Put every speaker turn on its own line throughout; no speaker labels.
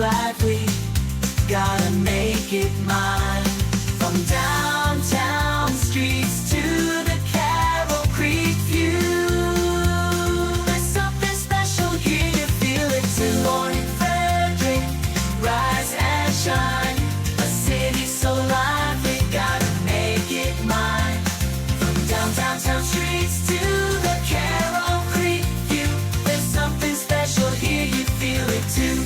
lively, gotta make it mine. From downtown streets to the Carroll Creek view, there's something special here, you feel it too. Good morning Frederick, rise and shine. A city so lively, gotta make it mine. From downtown streets to the Carroll Creek view, there's something special here, you feel it too.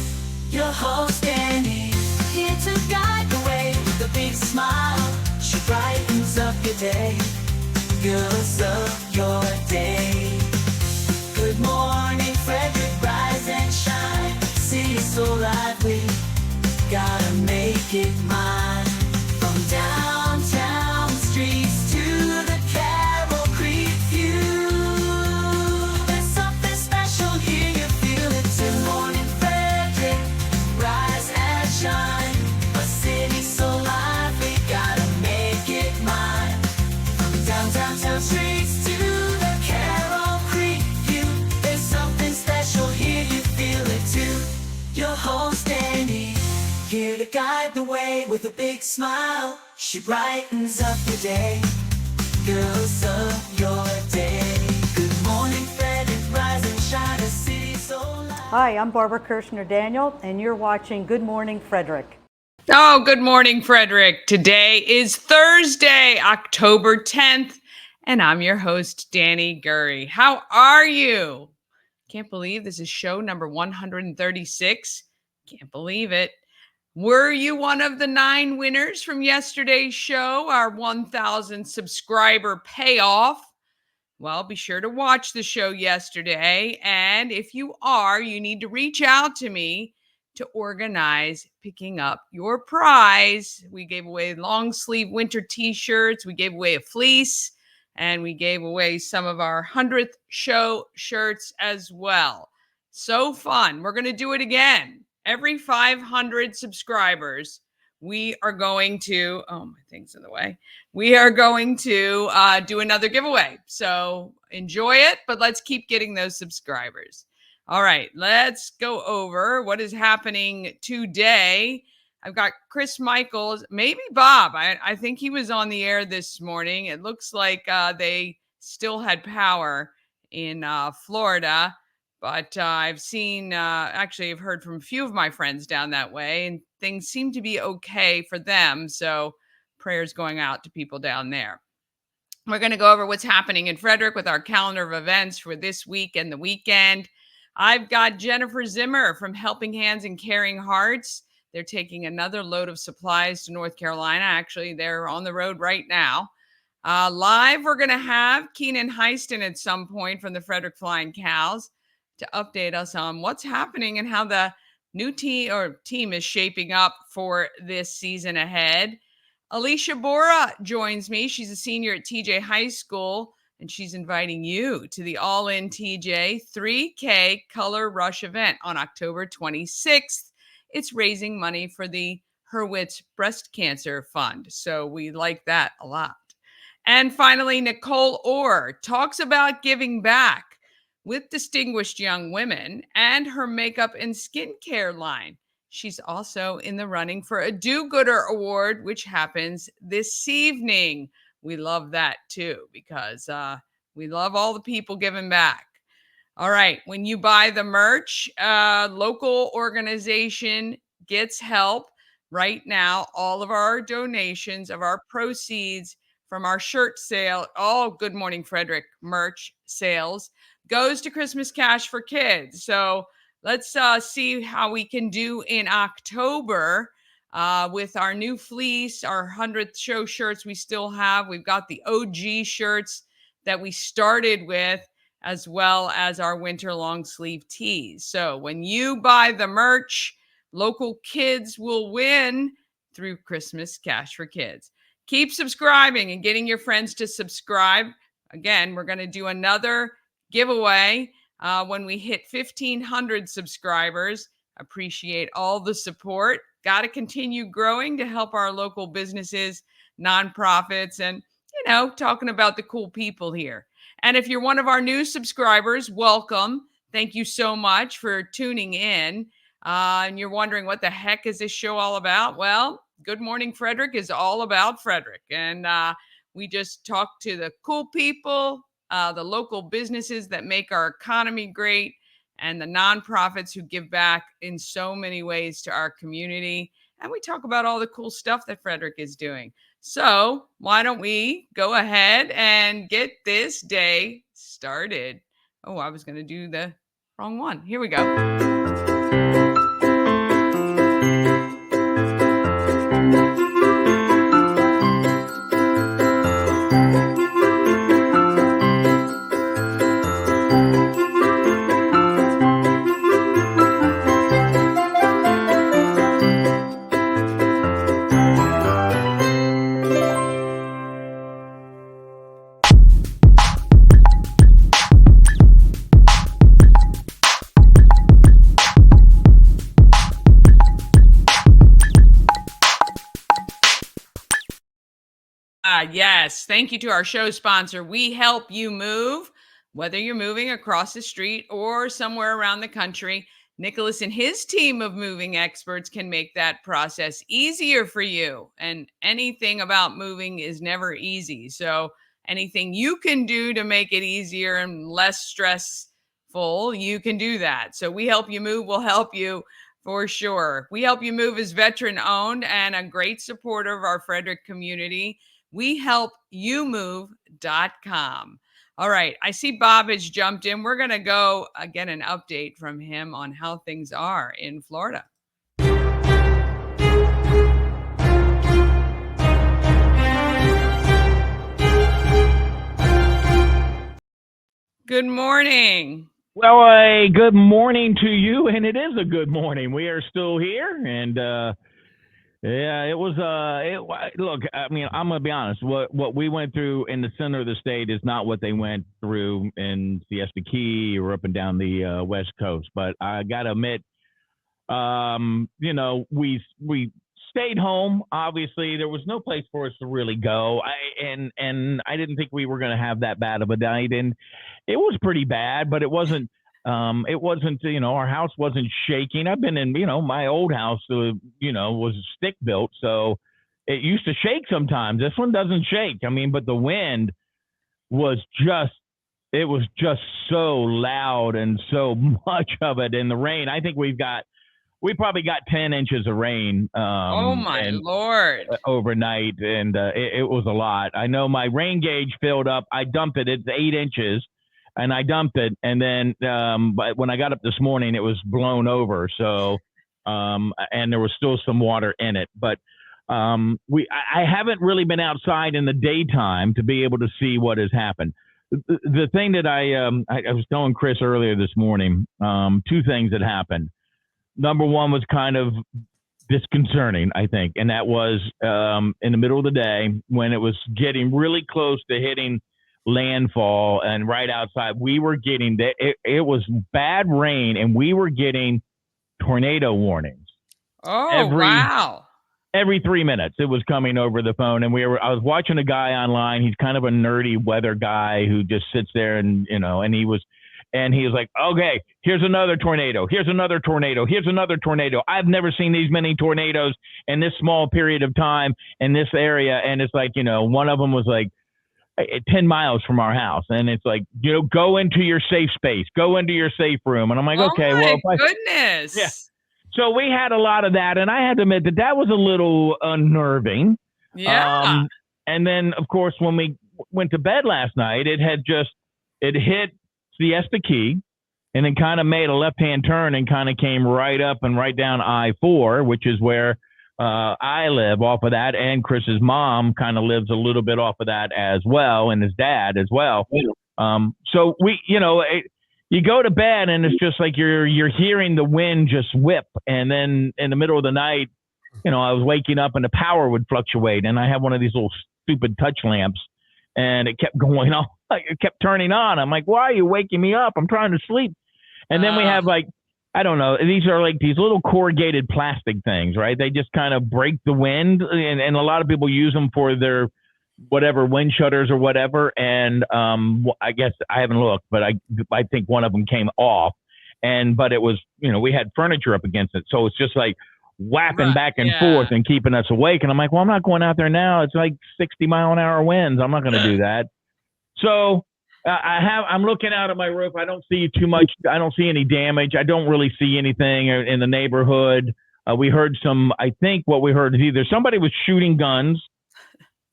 Your host Danny, here to guide the way with a big smile. She brightens up your day, girls of your day. Good morning Frederick, rise and shine. City so lively, gotta make it mine. From downtown streets to the Carroll Creek view, there's something special here, you feel it too. Good morning Frederick, rise and shine. A city so lively, gotta make it mine. From downtown streets to the Carroll Creek view, there's something special here, you feel it too. Your host Annie, here to guide the way with a big smile. She brightens up your day, girls of your day. Good morning Frederick, rise and shine. A city so lively.
Hi, I'm Barbara Kirshner Daniel, and you're watching Good Morning Frederick.
Oh, good morning, Frederick. Today is Thursday, October 10th, and I'm your host, Danny Gurry. How are you? Can't believe this is show number 136. Can't believe it. Were you one of the 9 winners from yesterday's show, our 1,000 subscriber payoff? Well, be sure to watch the show yesterday. And if you are, you need to reach out to me to organize picking up your prize. We gave away long sleeve winter t-shirts. We gave away a fleece, and we gave away some of our 100th show shirts as well. So fun. We're going to do it again. Every 500 subscribers, we are going to, oh, my thing's in the way. We are going to do another giveaway. So enjoy it, but let's keep getting those subscribers. All right, let's go over what is happening today. I've got Chris Michaels, maybe Bob. I think he was on the air this morning. It looks like they still had power in Florida, but I've seen, actually, I've heard from a few of my friends down that way, and things seem to be okay for them. So prayers going out to people down there. We're going to go over what's happening in Frederick with our calendar of events for this week and the weekend. I've got Jennifer Zimmer from Helping Hands and Caring Hearts. They're taking another load of supplies to North Carolina. Actually, they're on the road right now. Live, we're going to have Keynan Hysten at some point from the Frederick Flying Cows to update us on what's happening and how the new team is shaping up for this season ahead. Aleesha Bora joins me. She's a senior at TJ High School, and she's inviting you to the All-In TJ 3K Color Rush event on October 26th. It's raising money for the Hurwitz Breast Cancer Fund, so we like that a lot. And finally, Nicole Orr talks about giving back with distinguished young women and her makeup and skincare line. She's also in the running for a Do-Gooder Award, which happens this evening. We love that too, because we love all the people giving back. All right, when you buy the merch, local organization gets help. Right now, all of our donations of our proceeds from our shirt sale, all Good Morning Frederick merch sales, goes to Christmas Cash for Kids. So let's see how we can do in October with our new fleece, our 100th show shirts we still have. We've got the OG shirts that we started with, as well as our winter long sleeve tees. So when you buy the merch, local kids will win through Christmas Cash for Kids. Keep subscribing and getting your friends to subscribe. Again, we're going to do another giveaway when we hit 1,500 subscribers. Appreciate all the support. Got to continue growing to help our local businesses, nonprofits, and, talking about the cool people here. And if you're one of our new subscribers, welcome. Thank you so much for tuning in. And you're wondering what the heck is this show all about? Well, Good Morning Frederick is all about Frederick. And we just talk to the cool people, the local businesses that make our economy great, and the nonprofits who give back in so many ways to our community. And we talk about all the cool stuff that Frederick is doing. So why don't we go ahead and get this day started? Oh, I was going to do the wrong one. Here we go. Yes. Thank you to our show sponsor. We help you move, whether you're moving across the street or somewhere around the country. Nicholas and his team of moving experts can make that process easier for you. And anything about moving is never easy. So anything you can do to make it easier and less stressful, you can do that. So We Help You Move will help you for sure. We Help You Move is veteran owned and a great supporter of our Frederick community. WeHelpYouMove.com. All right. I see Bob has jumped in. We're going to go get an update from him on how things are in Florida. Good morning.
Well, good morning to you, and it is a good morning. We are still here, and yeah, it was. Look, I mean, I'm gonna be honest. What we went through in the center of the state is not what they went through in Siesta Key or up and down the West Coast. But I gotta admit, we stayed home. Obviously, there was no place for us to really go. And I didn't think we were gonna have that bad of a night, and it was pretty bad, but it wasn't. Our house wasn't shaking. I've been in, my old house, was stick built. So it used to shake sometimes. This one doesn't shake. I mean, but the wind was just so loud and so much of it. And the rain, I think we probably got 10 inches of rain.
Oh my Lord.
Overnight. And it was a lot. I know my rain gauge filled up. I dumped it. It's 8 inches. And I dumped it, and then but when I got up this morning, it was blown over. So, and there was still some water in it. But I haven't really been outside in the daytime to be able to see what has happened. The thing that I was telling Chris earlier this morning, two things that happened. Number one was kind of disconcerting, I think, and that was in the middle of the day when it was getting really close to hitting landfall, and right outside we were getting it was bad rain, and we were getting tornado warnings.
Wow.
Every 3 minutes it was coming over the phone, and I was watching a guy online. He's kind of a nerdy weather guy who just sits there and he was like, okay, here's another tornado, here's another tornado, here's another tornado. I've never seen these many tornadoes in this small period of time in this area. And it's like, one of them was like 10 miles from our house, and it's like, go into your safe space, go into your safe room. And I'm like, okay, well,
goodness.
Yeah. So we had a lot of that, and I had to admit that was a little unnerving.
Yeah.
And then, of course, when we went to bed last night, it hit Siesta Key, and then kind of made a left-hand turn and kind of came right up and right down I-4, which is where I live off of that, and Chris's mom kind of lives a little bit off of that as well, and his dad as well. So we, you go to bed and it's just like you're hearing the wind just whip, and then in the middle of the night, I was waking up and the power would fluctuate, and I have one of these little stupid touch lamps, and it kept going on, it kept turning on. I'm like, why are you waking me up? I'm trying to sleep. And then we have I don't know. These are like these little corrugated plastic things, right? They just kind of break the wind, and a lot of people use them for their whatever wind shutters or whatever. And I guess I haven't looked, but I think one of them came off, but it was, we had furniture up against it. So it's just like whapping
Right,
back and
yeah.
forth and keeping us awake. And I'm like, well, I'm not going out there now. It's like 60-mile-an-hour winds. I'm not going to do that. So I'm looking out at my roof. I don't see too much. I don't see any damage. I don't really see anything in the neighborhood. We heard I think what we heard is either somebody was shooting guns,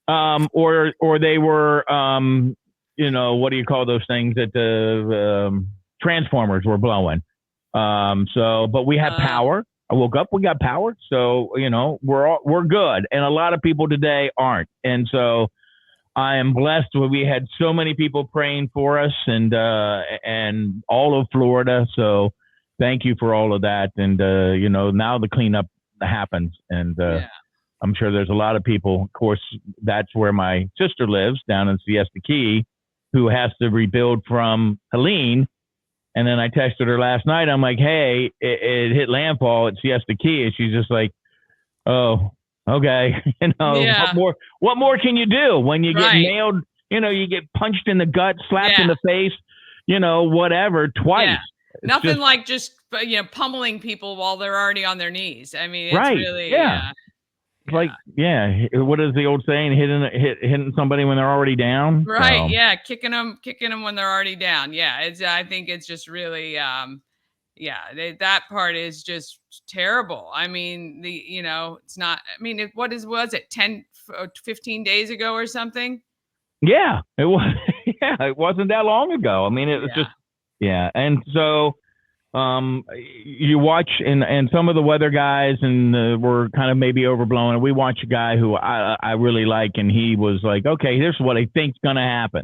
or they were, what do you call those things that the transformers were blowing. But we have power. I woke up, we got power. So, we're good. And a lot of people today aren't. And so I am blessed. We had so many people praying for us and all of Florida. So thank you for all of that. And, now the cleanup happens. And I'm sure there's a lot of people. Of course, that's where my sister lives, down in Siesta Key, who has to rebuild from Helene. And then I texted her last night. I'm like, hey, it hit landfall at Siesta Key. And she's just like, oh, okay. What more can you do when you get nailed? You get punched in the gut, slapped in the face, whatever, twice.
Yeah. Nothing like just pummeling people while they're already on their knees. I mean, it's really
like, what is the old saying? Hitting somebody when they're already down.
Right. So. Yeah. Kicking them when they're already down. Yeah. I think it's just really, that part is just terrible. I mean, it's not, was it 10, 15 days ago or something?
Yeah, it was. Yeah, it wasn't that long ago. I mean, it was just, And so, you watch and some of the weather guys were kind of maybe overblown. And we watch a guy who I really like, and he was like, okay, here's what I think's going to happen.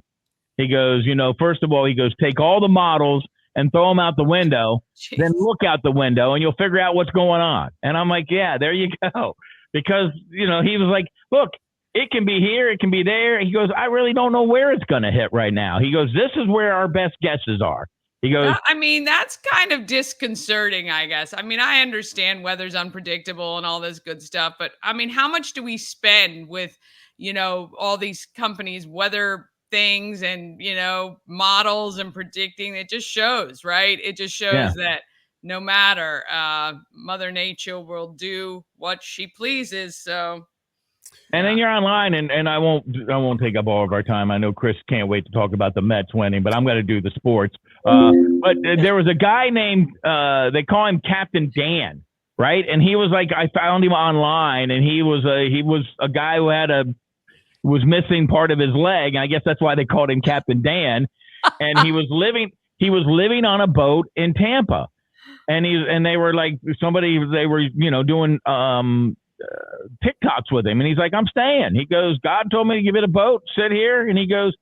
He goes, first of all, take all the models and throw them out the window, then look out the window and you'll figure out what's going on. And I'm like, yeah, there you go. Because, he was like, look, it can be here, it can be there. He goes, I really don't know where it's going to hit right now. He goes, this is where our best guesses are. He goes,
that's kind of disconcerting, I guess. I understand weather's unpredictable and all this good stuff, but how much do we spend with, all these companies, weather things and, models and predicting? It just shows, right? It just shows that no matter, Mother Nature will do what she pleases. So.
And then you're online, and I won't take up all of our time. I know Chris can't wait to talk about the Mets winning, but I'm going to do the sports. But there was a guy named they call him Captain Dan, right? And he was like, I found him online, and he was a guy who was missing part of his leg, and I guess that's why they called him Captain Dan. And he was living on a boat in Tampa, and they were like they were doing TikToks with him, and he's like, I'm staying. He goes, God told me to give it a boat, sit here. And he goes,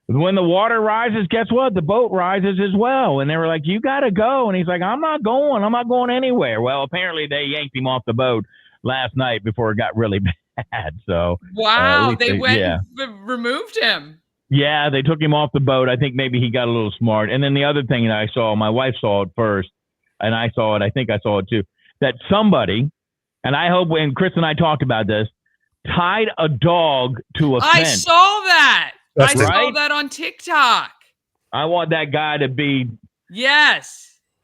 when the water rises, guess what? The boat rises as well. And they were like, you got to go. And he's like, I'm not going anywhere. Well, apparently they yanked him off the boat last night before it got really bad. So
wow, they went and removed him.
Yeah, they took him off the boat. I think maybe he got a little smart. And then the other thing that I saw, my wife saw it first, and I saw it. I think I saw it too. That somebody, and I hope when Chris and I talked about this, tied a dog to a fence.
I saw that.
That's
I saw that on TikTok.
I want that guy to be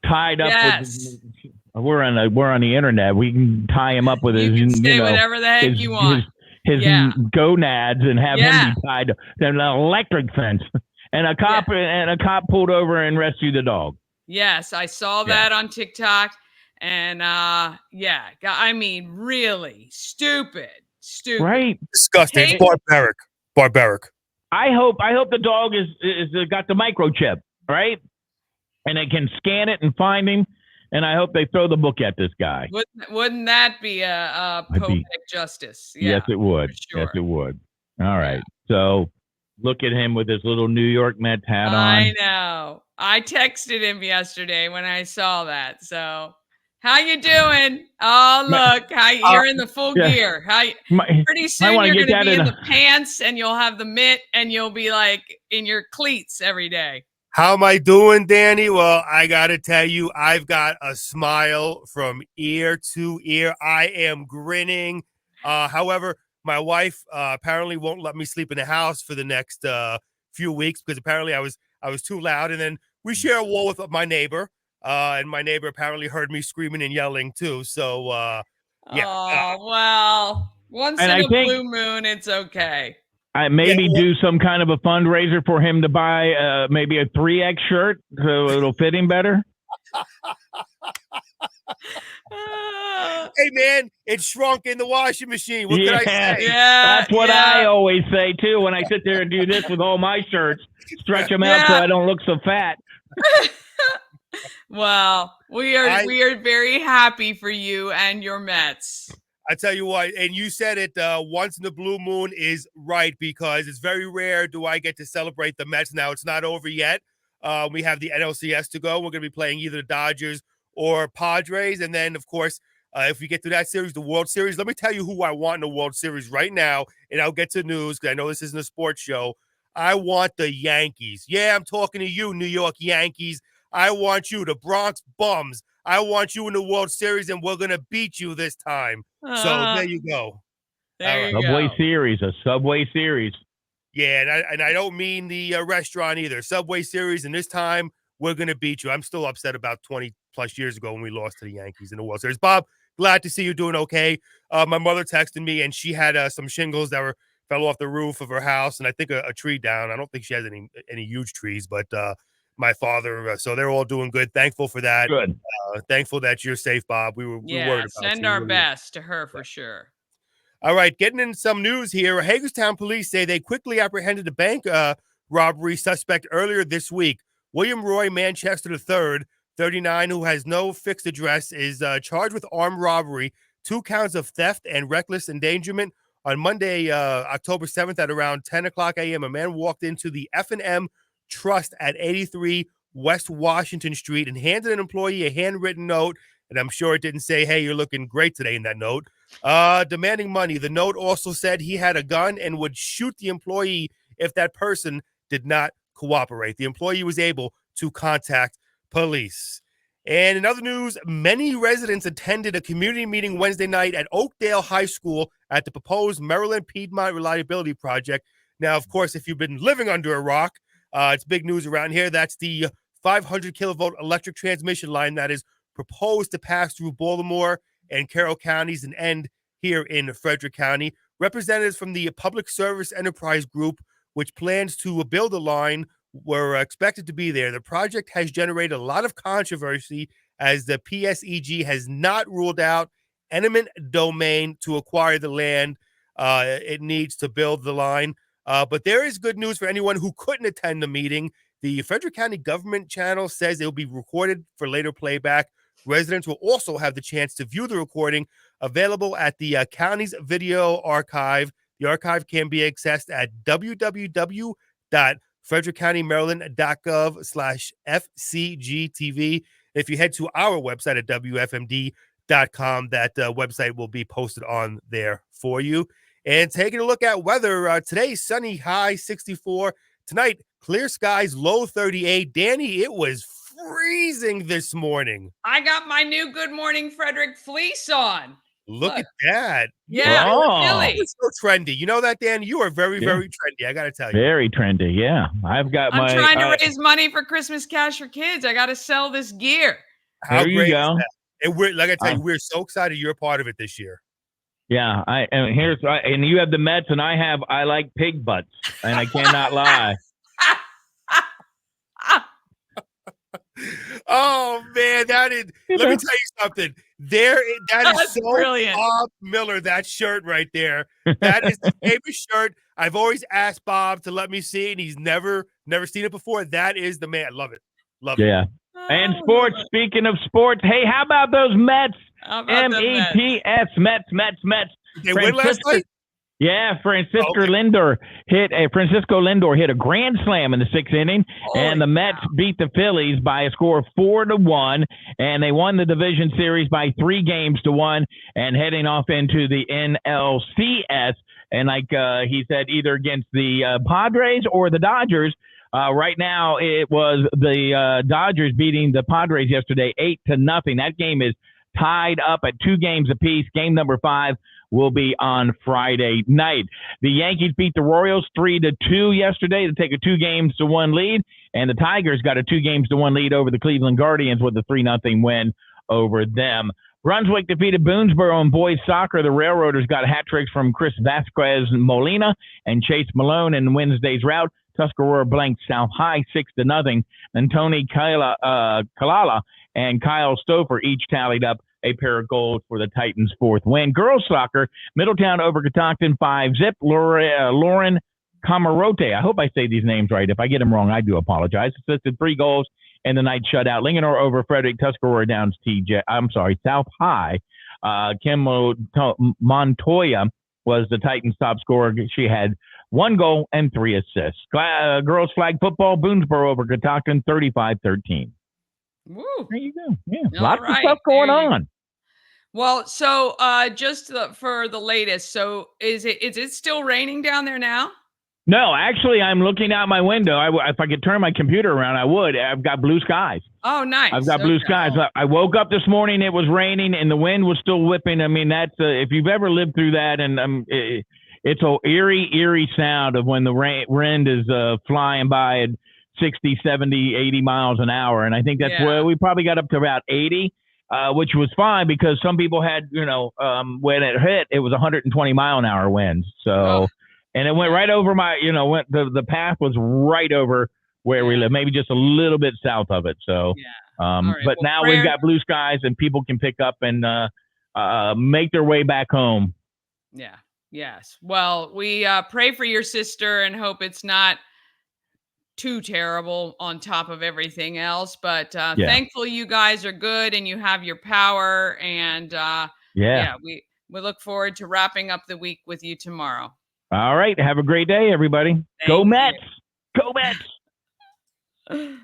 tied up with. We're on the internet. We can tie him up with his.
Say whatever the heck you want.
His gonads and have him be tied to an electric fence. And a cop pulled over and rescued the dog.
Yes, I saw that on TikTok. And really stupid.
Right?
Disgusting. Barbaric.
I hope the dog is got the microchip, right? And they can scan it and find him. And I hope they throw the book at this guy.
Wouldn't that be a poetic justice? Yeah,
yes, it would.
Sure.
Yes, it would. All right. So look at him with his little New York Mets hat on.
I know. I texted him yesterday when I saw that. So, how you doing? Oh, look, you're in the full gear. Pretty soon you're going to be in the pants, and you'll have the mitt, and you'll be like in your cleats every day.
How am I doing, Danny? Well, I got to tell you, I've got a smile from ear to ear. I am grinning. However, my wife apparently won't let me sleep in the house for the next few weeks because apparently I was too loud. And then we share a wall with my neighbor. And my neighbor apparently heard me screaming and yelling too. So, yeah.
Oh, well, once
And
in
I
a
think-
blue moon, it's okay.
I maybe
Yeah, well-
do some kind of a fundraiser for him to buy maybe a 3X shirt so it'll fit him better.
Hey, man, it shrunk in the washing machine. What can I say?
Yeah,
That's what
yeah.
I always say too when I sit there and do this with all my shirts, stretch them out so
Yeah.
I don't look so fat.
Well, we are very happy for you and your Mets.
I tell you what, and you said it once in the blue moon is right, because it's very rare do I get to celebrate the Mets. Now, it's not over yet. We have the NLCS to go. We're going to be playing either the Dodgers or Padres. And then, of course, if we get to that series, the World Series, let me tell you who I want in the World Series right now, and I'll get to news because I know this isn't a sports show. I want the Yankees. Yeah, I'm talking to you, New York Yankees. I want you, the Bronx Bums. I want you in the World Series, and we're going to beat you this time. So there you go.
There you
Subway
go.
Series, a Subway Series.
Yeah, and I don't mean the restaurant either. Subway Series, and this time we're going to beat you. I'm still upset about 20-plus years ago when we lost to the Yankees in the World Series. Bob, glad to see you doing okay. My mother texted me, and she had some shingles that fell off the roof of her house, and I think a tree down. I don't think she has any huge trees, but my father, so they're all doing good. Thankful for that.
Good.
Thankful that you're safe, Bob. We were worried about
Send
you.
our
Really.
best to her for sure.
All right, getting in some news here. Hagerstown police say they quickly apprehended a bank robbery suspect earlier this week. William Roy Manchester III, 39, who has no fixed address, is charged with armed robbery, 2 counts of theft and reckless endangerment. On Monday, October 7th at around 10 o'clock a.m., a man walked into the F&M Trust at 83 West Washington Street and handed an employee a handwritten note, and I'm sure it didn't say, "Hey, you're looking great today" in that note, demanding money. The note also said he had a gun and would shoot the employee if that person did not cooperate. The employee was able to contact police. And in other news, many residents attended a community meeting Wednesday night at Oakdale High School at the proposed Maryland Piedmont Reliability Project. Now, of course, if you've been living under a rock, it's big news around here. That's the 500 kilovolt electric transmission line that is proposed to pass through Baltimore and Carroll counties and end here in Frederick County. Representatives from the Public Service Enterprise Group, which plans to build a line, were expected to be there. The project has generated a lot of controversy as the PSEG has not ruled out eminent domain to acquire the land it needs to build the line. But there is good news for anyone who couldn't attend the meeting. The Frederick County government channel says it will be recorded for later playback. Residents will also have the chance to view the recording, available at the county's video archive. The archive can be accessed at www.frederickcountymaryland.gov/FCGTV. If you head to our website at WFMD.com, that website will be posted on there for you. And taking a look at weather, today, sunny, high 64. Tonight, clear skies, low 38. Danny, it was freezing this morning.
I got my new Good Morning Frederick fleece on.
Look at that.
Yeah,
Oh.
Philly.
It's so trendy. You know that, Dan? You are very, very trendy. I got to tell you.
Very trendy. Yeah. I've got
I'm
my.
trying to raise money for Christmas Cash for Kids. I got to sell this gear.
How
There you
great
go.
is that? And we're, like I tell you, we're so excited you're a part of it this year.
Yeah. And you have the Mets, and I like pig butts, and I cannot lie.
Oh man, that is. Let me tell you something. That is
That's
so
brilliant.
Bob Miller. That shirt right there. That is the favorite shirt. I've always asked Bob to let me see it, and he's never seen it before. That is the man. Love it. Love it.
Yeah. And sports. Speaking of sports, hey, how about those Mets?
How about the Mets?
METS, Mets.
They win last night.
Yeah, Francisco
Okay.
Lindor hit a grand slam in the 6th inning, and the Mets beat the Phillies by a score of 4-1, and they won the division series by 3-1, and heading off into the NLCS. And like he said, either against the Padres or the Dodgers. Right now, it was the Dodgers beating the Padres yesterday 8-0. That game is tied up at 2 games apiece. Game number 5 will be on Friday night. The Yankees beat the Royals 3-2 yesterday to take a 2-1 lead, and the Tigers got a 2-1 lead over the Cleveland Guardians with a 3-0 win over them. Brunswick defeated Boonesboro in boys soccer. The Railroaders got hat tricks from Chris Vasquez Molina and Chase Malone in Wednesday's rout. Tuscarora blanked South High 6-0, and Tony Kalala and Kyle Stouffer each tallied up a pair of goals for the Titans' 4th win. Girls soccer, Middletown over Catoctin 5-0. Lauren Camarote, I hope I say these names right. If I get them wrong, I do apologize. Assisted 3 goals in the night shutout. Linganore over Frederick. Tuscarora Downs South High. Kim Montoya was the Titans' top scorer. She had 1 goal and 3 assists. Girls flag football, Boonesboro over Catoctin 35-13.
Woo.
There you go. Yeah,
All
lots of stuff going on.
Well, so just for the latest, so is it still raining down there now?
No, actually, I'm looking out my window. If I could turn my computer around, I would. I've got blue skies.
Oh, nice.
I've got blue skies. I woke up this morning, it was raining, and the wind was still whipping. I mean, that's if you've ever lived through that, and it's an eerie sound of when the wind is flying by at 60, 70, 80 miles an hour. And I think that's where we probably got up to about 80, which was fine because some people had, when it hit, it was 120 mile an hour winds. So, and it went right over the path was right over where we live, maybe just a little bit south of it. So, but now we've got blue skies and people can pick up and make their way back home.
Yeah. Yes. Well, we pray for your sister and hope it's not too terrible on top of everything else. But thankfully you guys are good and you have your power. And we look forward to wrapping up the week with you tomorrow.
All right. Have a great day, everybody. Go Mets. Go Mets.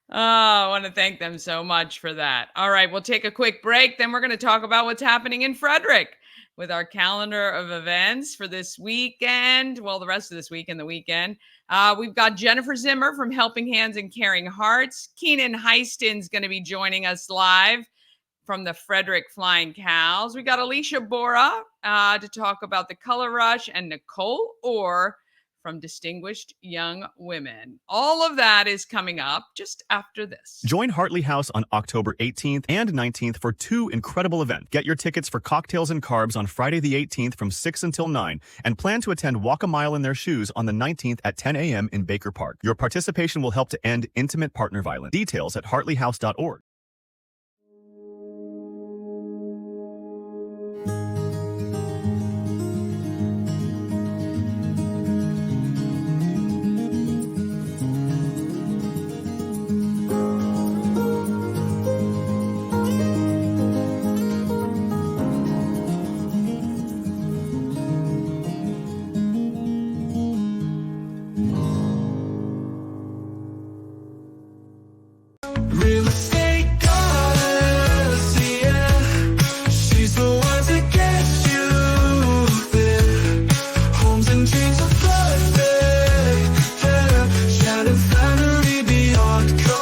I want to thank them so much for that. All right. We'll take a quick break. Then we're going to talk about what's happening in Frederick with our calendar of events for this weekend. Well, the rest of this week and the weekend. We've got Jennifer Zimmer from Helping Hands and Caring Hearts. Keynan Hysten's going to be joining us live from the Frederick Flying Cows. We got Aleesha Bora to talk about the Color Rush, and Nicole Orr from Distinguished Young Women. All of that is coming up just after this.
Join Hartley House on October 18th and 19th for 2 incredible events. Get your tickets for Cocktails and Carbs on Friday the 18th from 6 until 9, and plan to attend Walk a Mile in Their Shoes on the 19th at 10 a.m. in Baker Park. Your participation will help to end intimate partner violence. Details at hartleyhouse.org.
Real estate goddess, yeah. She's the one to get you there. Homes and dreams are perfect, yeah. Shattered family beyond compare.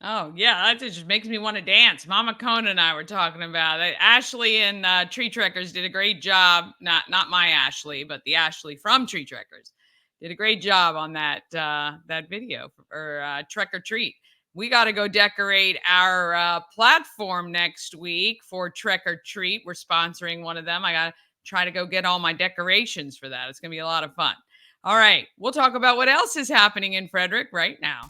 Oh, yeah, that just makes me want to dance. Mama Kona and I were talking about it. Ashley and Tree Trekkers did a great job. Not my Ashley, but the Ashley from Tree Trekkers did a great job on that video or Trek or Treat. We got to go decorate our platform next week for Trek or Treat. We're sponsoring one of them. I got to try to go get all my decorations for that. It's going to be a lot of fun. All right, we'll talk about what else is happening in Frederick right now.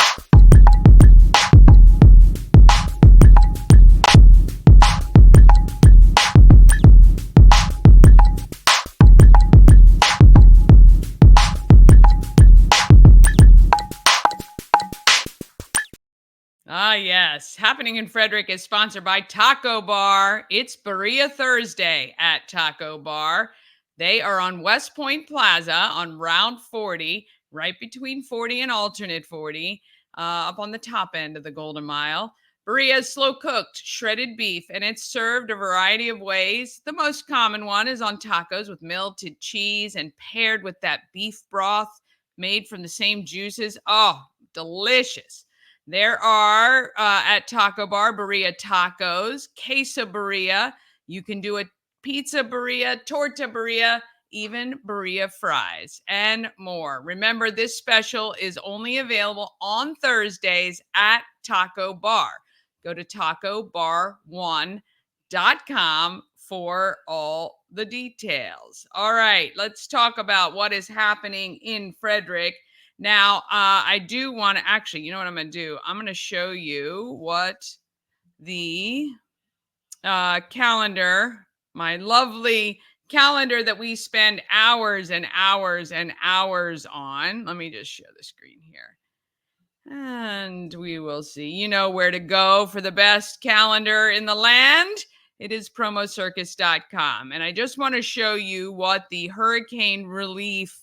What's happening in Frederick is sponsored by Taco Bar. It's Berea Thursday at Taco Bar. They are on West Point Plaza on Route 40, right between 40 and alternate 40, up on the top end of the Golden Mile. Berea's slow-cooked shredded beef, and it's served a variety of ways. The most common one is on tacos with melted cheese and paired with that beef broth made from the same juices. Oh, delicious. There are at Taco Bar, Berea tacos, queso Berea. You can do a pizza Berea, torta Berea, even Berea fries, and more. Remember, this special is only available on Thursdays at Taco Bar. Go to tacobar1.com for all the details. All right, let's talk about what is happening in Frederick. Now, I do want to actually, you know what I'm going to do? I'm going to show you what the calendar, my lovely calendar that we spend hours and hours and hours on. Let me just share the screen here. And we will see. You know where to go for the best calendar in the land. It is promocircus.com. And I just want to show you what the hurricane relief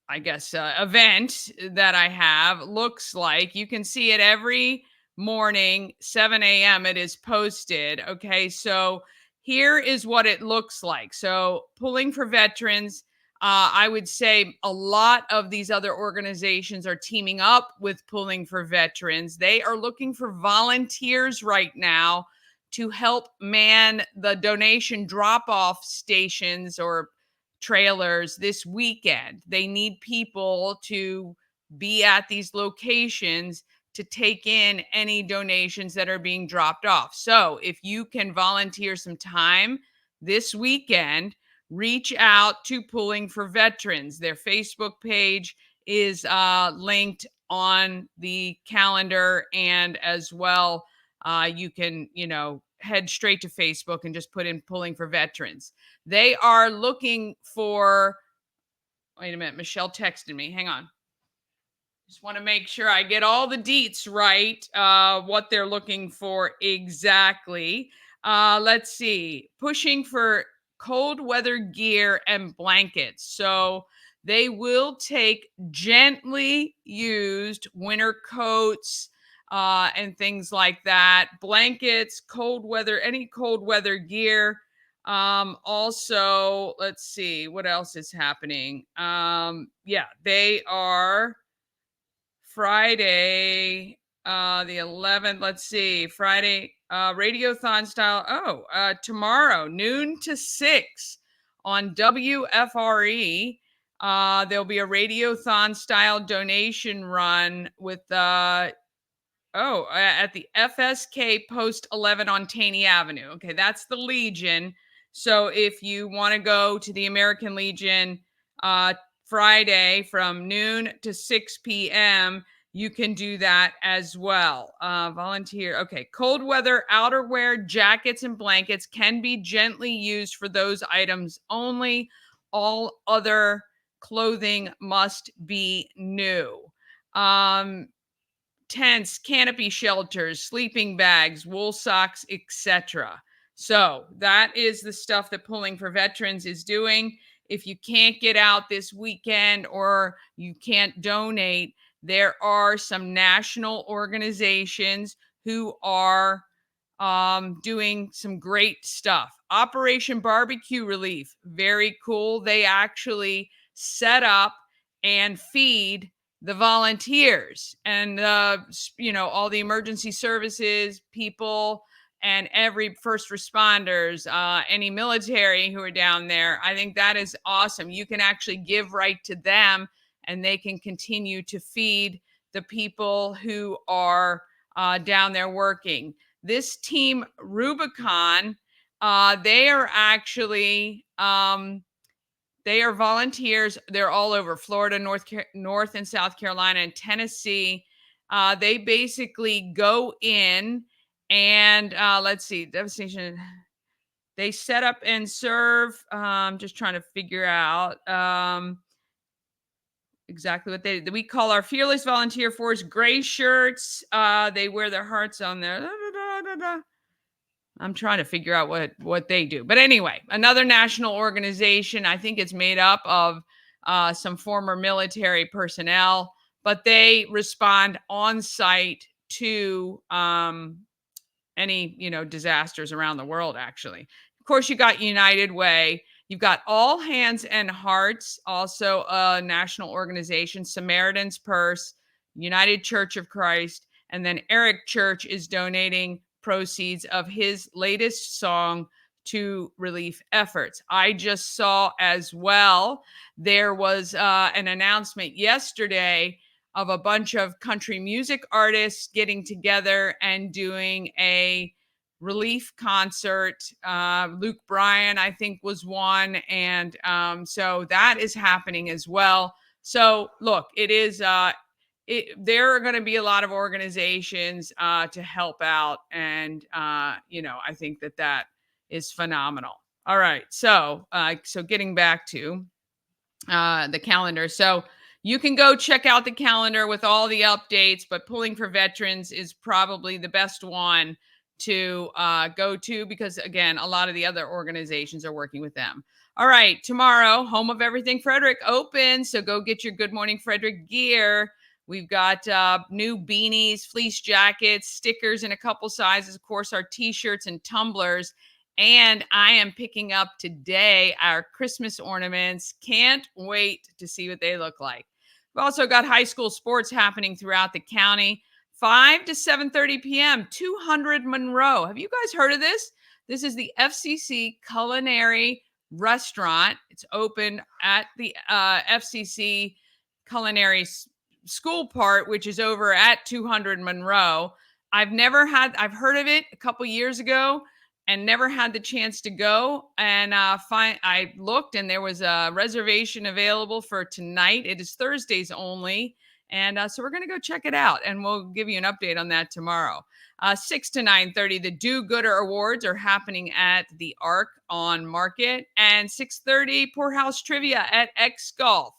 event that I have looks like. You can see it every morning, 7 a.m. It is posted. Okay, so here is what it looks like. So Pulling for Veterans, I would say a lot of these other organizations are teaming up with Pulling for Veterans. They are looking for volunteers right now to help man the donation drop-off stations or trailers this weekend. They need people to be at these locations to take in any donations that are being dropped off. So if you can volunteer some time this weekend, reach out to Pulling for Veterans. Their Facebook page is linked on the calendar, and as well, you can, head straight to Facebook and just put in Pulling for Veterans. They are looking for, wait a minute, Michelle texted me. Hang on. Just want to make sure I get all the deets right, what they're looking for exactly. Let's see. Pushing for cold weather gear and blankets. So they will take gently used winter coats and things like that. Blankets, cold weather, any cold weather gear. Also, let's see what else is happening. They are Friday, the 11th. Let's see, Friday, radiothon style. Tomorrow, noon to 6 on WFRE. There'll be a radiothon style donation run with at the FSK Post 11 on Taney Avenue. Okay, that's the Legion. So if you want to go to the American Legion Friday from noon to 6 p.m., you can do that as well. Volunteer. Okay, cold weather outerwear, jackets, and blankets can be gently used for those items only. All other clothing must be new. Tents, canopy shelters, sleeping bags, wool socks, etc. So that is the stuff that Pulling for Veterans is doing. If you can't get out this weekend or you can't donate, there are some national organizations who are doing some great stuff. Operation Barbecue Relief, very cool. They actually set up and feed the volunteers and all the emergency services people and every first responders, any military who are down there. I think that is awesome. You can actually give right to them and they can continue to feed the people who are down there working. This team Rubicon, they are actually they are volunteers. They're all over Florida, North and South Carolina, and Tennessee. They basically go in and let's see, devastation. They set up and serve. Just trying to figure out. exactly what we call our fearless volunteer force gray shirts. They wear their hearts on there. I'm trying to figure out what they do. But anyway, another national organization. I think it's made up of some former military personnel, but they respond on site to any, disasters around the world, actually. Of course, you got United Way. You've got All Hands and Hearts, also a national organization, Samaritan's Purse, United Church of Christ, and then Eric Church is donating proceeds of his latest song to relief efforts. I just saw as well, there was an announcement yesterday of a bunch of country music artists getting together and doing a relief concert. Luke Bryan, I think, was one. And so that is happening as well. So look, it is, there are going to be a lot of organizations to help out. And, I think that is phenomenal. All right. So getting back to the calendar. So you can go check out the calendar with all the updates, but Pulling for Veterans is probably the best one to go to because, again, a lot of the other organizations are working with them. All right, tomorrow, Home of Everything Frederick open, so go get your Good Morning Frederick gear. We've got new beanies, fleece jackets, stickers in a couple sizes, of course, our T-shirts and tumblers. And I am picking up today our Christmas ornaments. Can't wait to see what they look like. We've also got high school sports happening throughout the county. 5 to 7:30 p.m., 200 Monroe. Have you guys heard of this? This is the FCC Culinary Restaurant. It's open at the FCC Culinary School part, which is over at 200 Monroe. I've heard of it a couple years ago and never had the chance to go. And I looked and there was a reservation available for tonight. It is Thursdays only. And so we're going to go check it out and we'll give you an update on that tomorrow. 6 to 9:30, the Do-Gooder Awards are happening at the Arc on Market. And 6:30, Poorhouse Trivia at X Golf.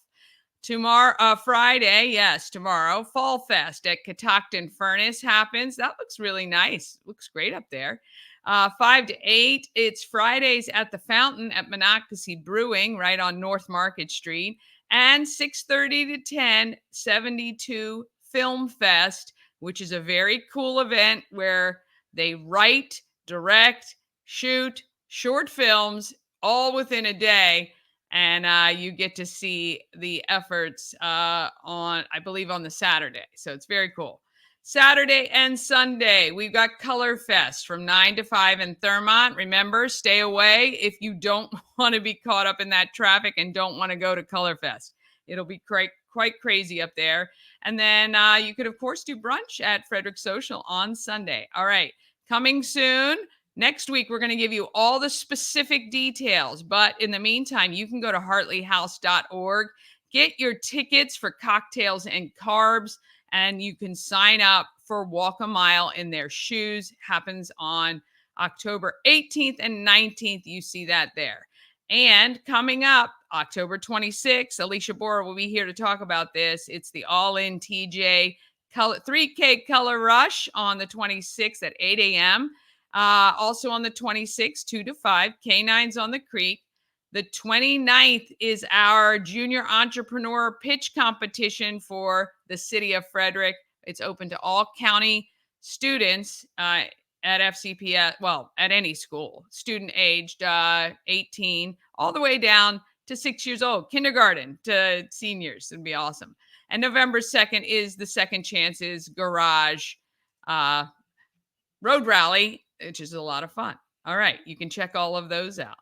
Tomorrow, Friday, tomorrow, Fall Fest at Catoctin Furnace happens. That looks really nice. Looks great up there. 5 to 8, it's Fridays at the Fountain at Monocacy Brewing right on North Market Street. And 6:30 to 10, 72 Film Fest, which is a very cool event where they write, direct, shoot short films all within a day. And you get to see the efforts on the Saturday. So it's very cool. Saturday and Sunday, we've got Color Fest from 9 to 5 in Thurmont. Remember, stay away if you don't want to be caught up in that traffic and don't want to go to Color Fest. It'll be quite crazy up there. And then you could, of course, do brunch at Frederick Social on Sunday. All right, coming soon. Next week, we're going to give you all the specific details. But in the meantime, you can go to hartleyhouse.org, get your tickets for Cocktails and Carbs, and you can sign up for Walk a Mile in Their Shoes. Happens on October 18th and 19th. You see that there. And coming up, October 26th, Aleesha Bora will be here to talk about this. It's the All-In TJ 3K Color Rush on the 26th at 8 a.m., also on the 26th, 2 to 5, K9's on the Creek. The 29th is our junior entrepreneur pitch competition for the city of Frederick. It's open to all county students at FCPS, at any school, student aged 18, all the way down to 6 years old, kindergarten to seniors. It'd be awesome. And November 2nd is the Second Chances Garage Road Rally, which is a lot of fun. All right, you can check all of those out.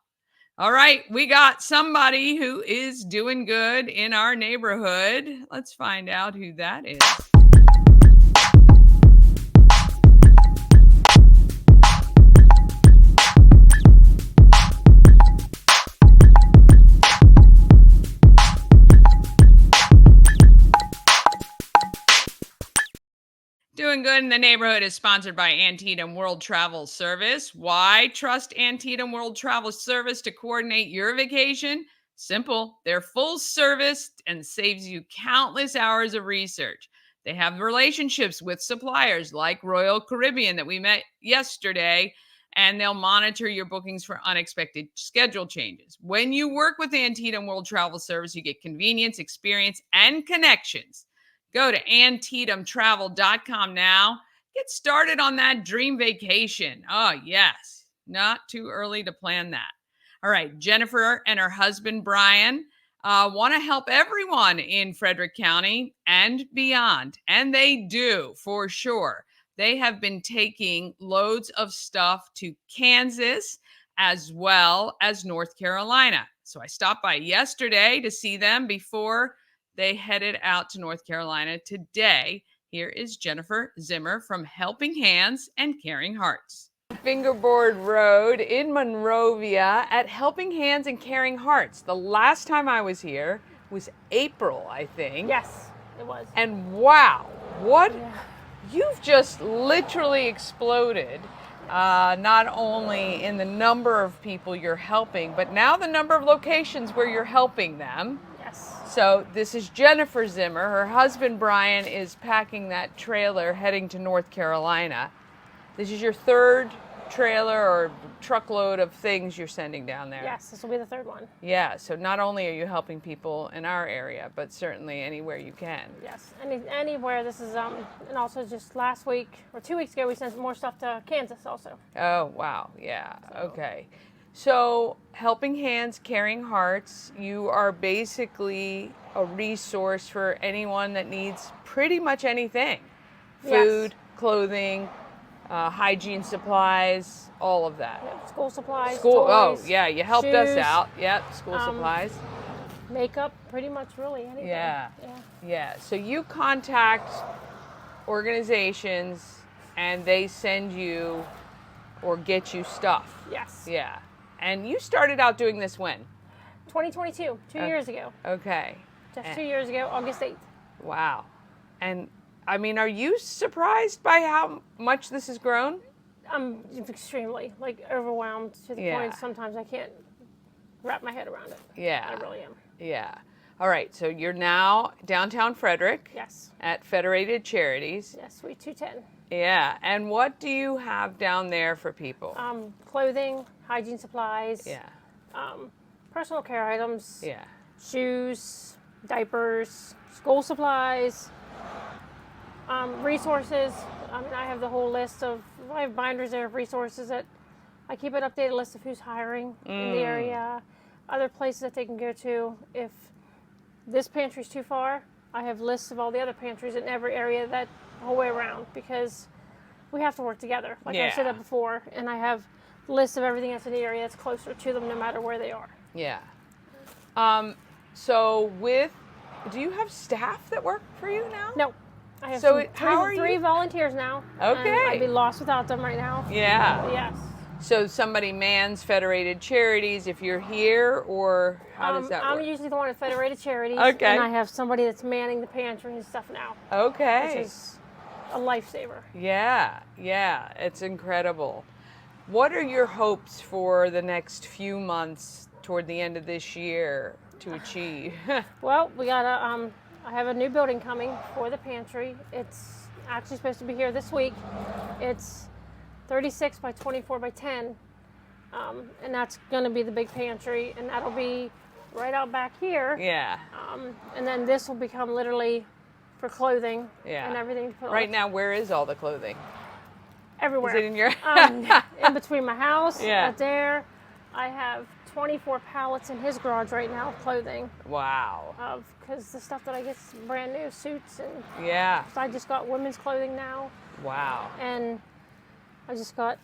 All right, we got somebody who is doing good in our neighborhood. Let's find out who that is. Doing Good in the Neighborhood is sponsored by Antietam World Travel Service. Why trust Antietam World Travel Service to coordinate your vacation? Simple. They're full service and saves you countless hours of research. They have relationships with suppliers like Royal Caribbean that we met yesterday, and they'll monitor your bookings for unexpected schedule changes. When you work with Antietam World Travel Service, you get convenience, experience, and connections. Go to AntietamTravel.com now. Get started on that dream vacation. Oh, yes. Not too early to plan that. All right. Jennifer and her husband, Brian, want to help everyone in Frederick County and beyond. And they do, for sure. They have been taking loads of stuff to Kansas as well as North Carolina. So I stopped by yesterday to see them before they headed out to North Carolina today. Here is Jennifer Zimmer from Helping Hands and Caring Hearts. Fingerboard Road in Monrovia at Helping Hands and Caring Hearts. The last time I was here was April, I think.
Yes, it was.
And wow, what you've just literally exploded. Not only in the number of people you're helping, but now the number of locations where you're helping them.
Yes.
So this is Jennifer Zimmer. Her husband Brian is packing that trailer heading to North Carolina. This is your third trailer or truckload of things you're sending down there.
Yes, this will be the third one.
Yeah, so not only are you helping people in our area, but certainly anywhere you can.
Yes, anywhere. This is and also just last week or 2 weeks ago we sent some more stuff to Kansas also.
Oh, wow. Yeah. Okay. So, Helping Hands, Caring Hearts, you are basically a resource for anyone that needs pretty much anything. Food, clothing, hygiene supplies, all of that.
Yep, school supplies,
School,
toys,
oh, yeah, you helped us
shoes,
out. Yep, school supplies.
makeup, pretty much really anything.
Yeah. So you contact organizations and they send you or get you stuff.
Yes.
Yeah. And you started out doing this when?
2022, 2 years ago.
Okay.
Just 2 years ago, August 8th.
Wow. And I mean, are you surprised by how much this has grown?
I'm extremely overwhelmed to the point sometimes I can't wrap my head around it.
Yeah.
I really am.
Yeah. All right. So you're now downtown Frederick.
Yes.
At Federated Charities.
Yes, Suite 210.
Yeah. And what do you have down there for people?
Clothing, hygiene supplies.
Yeah.
Personal care items.
Yeah.
Shoes, diapers, school supplies, resources. I have the whole list of, I have binders there of resources that I keep an updated list of who's hiring in the area, other places that they can go to. If this pantry's too far, I have lists of all the other pantries in every area that whole way around, because we have to work together. Like I've said that before, and I have lists of everything that's in the area that's closer to them no matter where they are.
Yeah. So do you have staff that work for you now?
No. I have three volunteers now.
Okay.
And I'd be lost without them right now.
Yeah.
Yes.
So somebody mans Federated Charities if you're here, or how does that work?
I'm usually the one at Federated Charities.
Okay.
And I have somebody that's manning the pantry and stuff now.
Okay.
Which is a lifesaver.
Yeah. It's incredible. What are your hopes for the next few months toward the end of this year to achieve?
Well, we got I have a new building coming for the pantry. It's actually supposed to be here this week. It's 36 by 24 by 10, and that's going to be the big pantry, and that'll be right out back here.
Yeah.
And then this will become literally for clothing
Yeah.
and everything. To put
Right now, where is all the clothing?
everywhere.
Is it in your?
In between my house,
Yeah.
right there. I have 24 pallets in his garage right now of clothing.
Wow.
Because the stuff that I get is brand new, suits, and
Yeah.
I just got women's clothing now.
Wow.
And I just got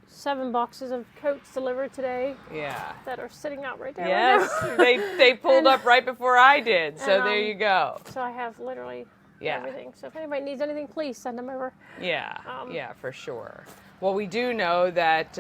7 boxes of coats delivered today
Yeah.
that are sitting out right there.
Yes,
Right now.
they pulled up right before I did, so
And,
there you go.
So I have literally
Yeah.
everything. So if anybody needs anything, please send them over.
Yeah, for sure. Well, we do know that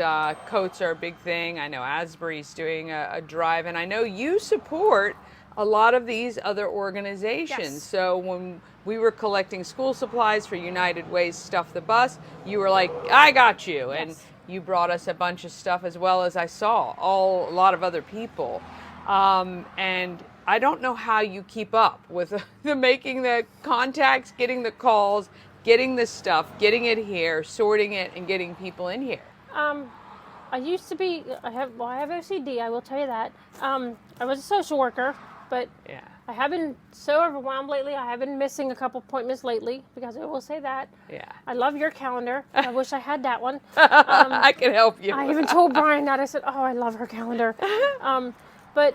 coats are a big thing. I know Asbury's doing a drive, and I know you support a lot of these other organizations.
Yes.
So when we were collecting school supplies for United Way's Stuff the Bus, you were like, I got you. And
Yes.
you brought us a bunch of stuff, as well as I saw a lot of other people. And I don't know how you keep up with the making the contacts, getting the calls, getting the stuff, getting it here, sorting it, and getting people in here.
I used to be, I have OCD, I will tell you that. I was a social worker, but
Yeah.
I have been so overwhelmed lately. I have been missing a couple appointments lately, because I will say that.
Yeah.
I love your calendar. I wish I had that one.
I can help you.
I even told Brian that. I said, oh, I love her calendar. But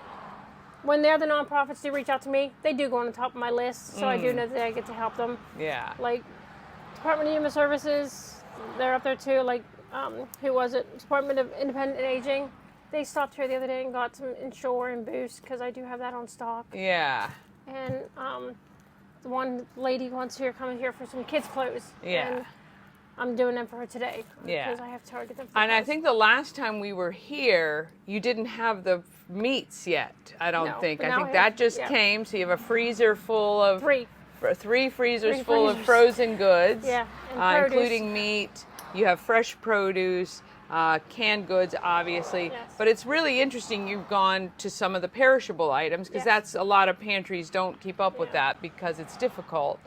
when the other nonprofits do reach out to me, they do go on the top of my list, so I do know that I get to help them.
Yeah.
Like Department of Human Services, they're up there too. Like, who was it? Department of Independent Aging. They stopped here the other day and got some Ensure and Boost, because I do have that on stock.
Yeah.
And the one lady wants here coming here for some kids' clothes.
Yeah.
And I'm doing them for her today.
Yeah.
Because I have to target them for
And I
clothes.
think the last time we were here, you didn't have the meats yet. I don't
No,
think.
but
I
now
think
I
that
have-
just
yeah.
came. So you have a freezer full of three freezers
Three
full of
freezers.
frozen goods,
Yeah, and produce.
including meat. You have fresh produce, canned goods, obviously.
Yes.
But it's really interesting. You've gone to some of the perishable items, because
Yes.
that's a lot of pantries don't keep up with that because it's difficult.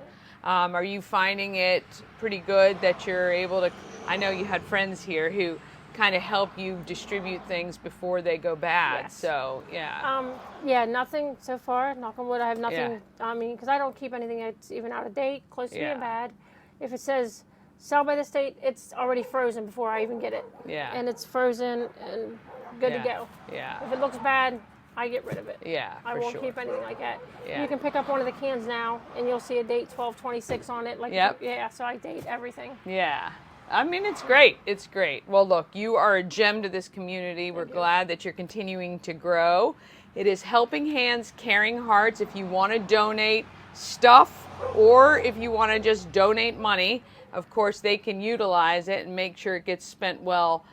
Are you finding it pretty good that you're able to? I know you had friends here who kind of help you distribute things before they go bad.
Yes.
So yeah.
Yeah, nothing so far. Knock on wood, I have nothing.
Yeah.
I mean, because I don't keep anything that's even out of date, close to
Yeah.
being bad. If it says sell by this date, it's already frozen before I even get it.
Yeah.
And it's frozen and good
Yeah.
to go.
Yeah.
If it looks bad, I get rid of it.
Yeah,
I
for
won't
sure.
keep anything like that.
Yeah.
You can pick up one of the cans now, and you'll see a date 12/26 on it. Like,
Yep.
yeah, so I date everything.
Yeah. I mean, it's great. It's great. Well, look, you are a gem to this community. We're glad that you're continuing to grow. It is Helping Hands, Caring Hearts. If you want to donate stuff, or if you want to just donate money, of course, they can utilize it and make sure it gets spent well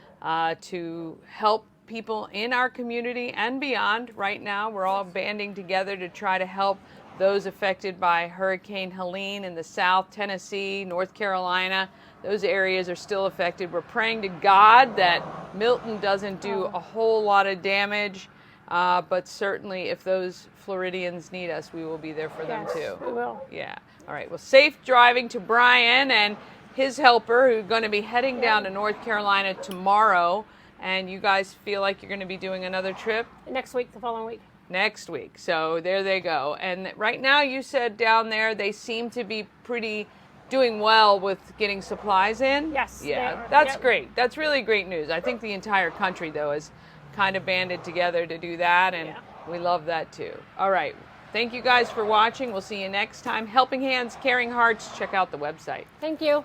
to help people in our community and beyond. Right now, we're all banding together to try to help those affected by Hurricane Helene in the South, Tennessee, North Carolina. Those areas are still affected. We're praying to God that Milton doesn't do a whole lot of damage, but certainly if those Floridians need us, we will be there for them
Yes,
too.
we will.
Yeah. All right. Well, safe driving to Brian and his helper, who are going to be heading down to North Carolina tomorrow. And you guys feel like you're going to be doing another trip
Next week, the following week.
next week. So there they go. And right now, you said down there they seem to be pretty doing well with getting supplies in.
Yes, they
Yeah,
are.
that's
Yep.
great. That's really great news. I think the entire country, though, is kind of banded together to do that, and
Yeah.
we love that too. All right. Thank you guys for watching. We'll see you next time. Helping Hands, Caring Hearts. Check out the website.
Thank you.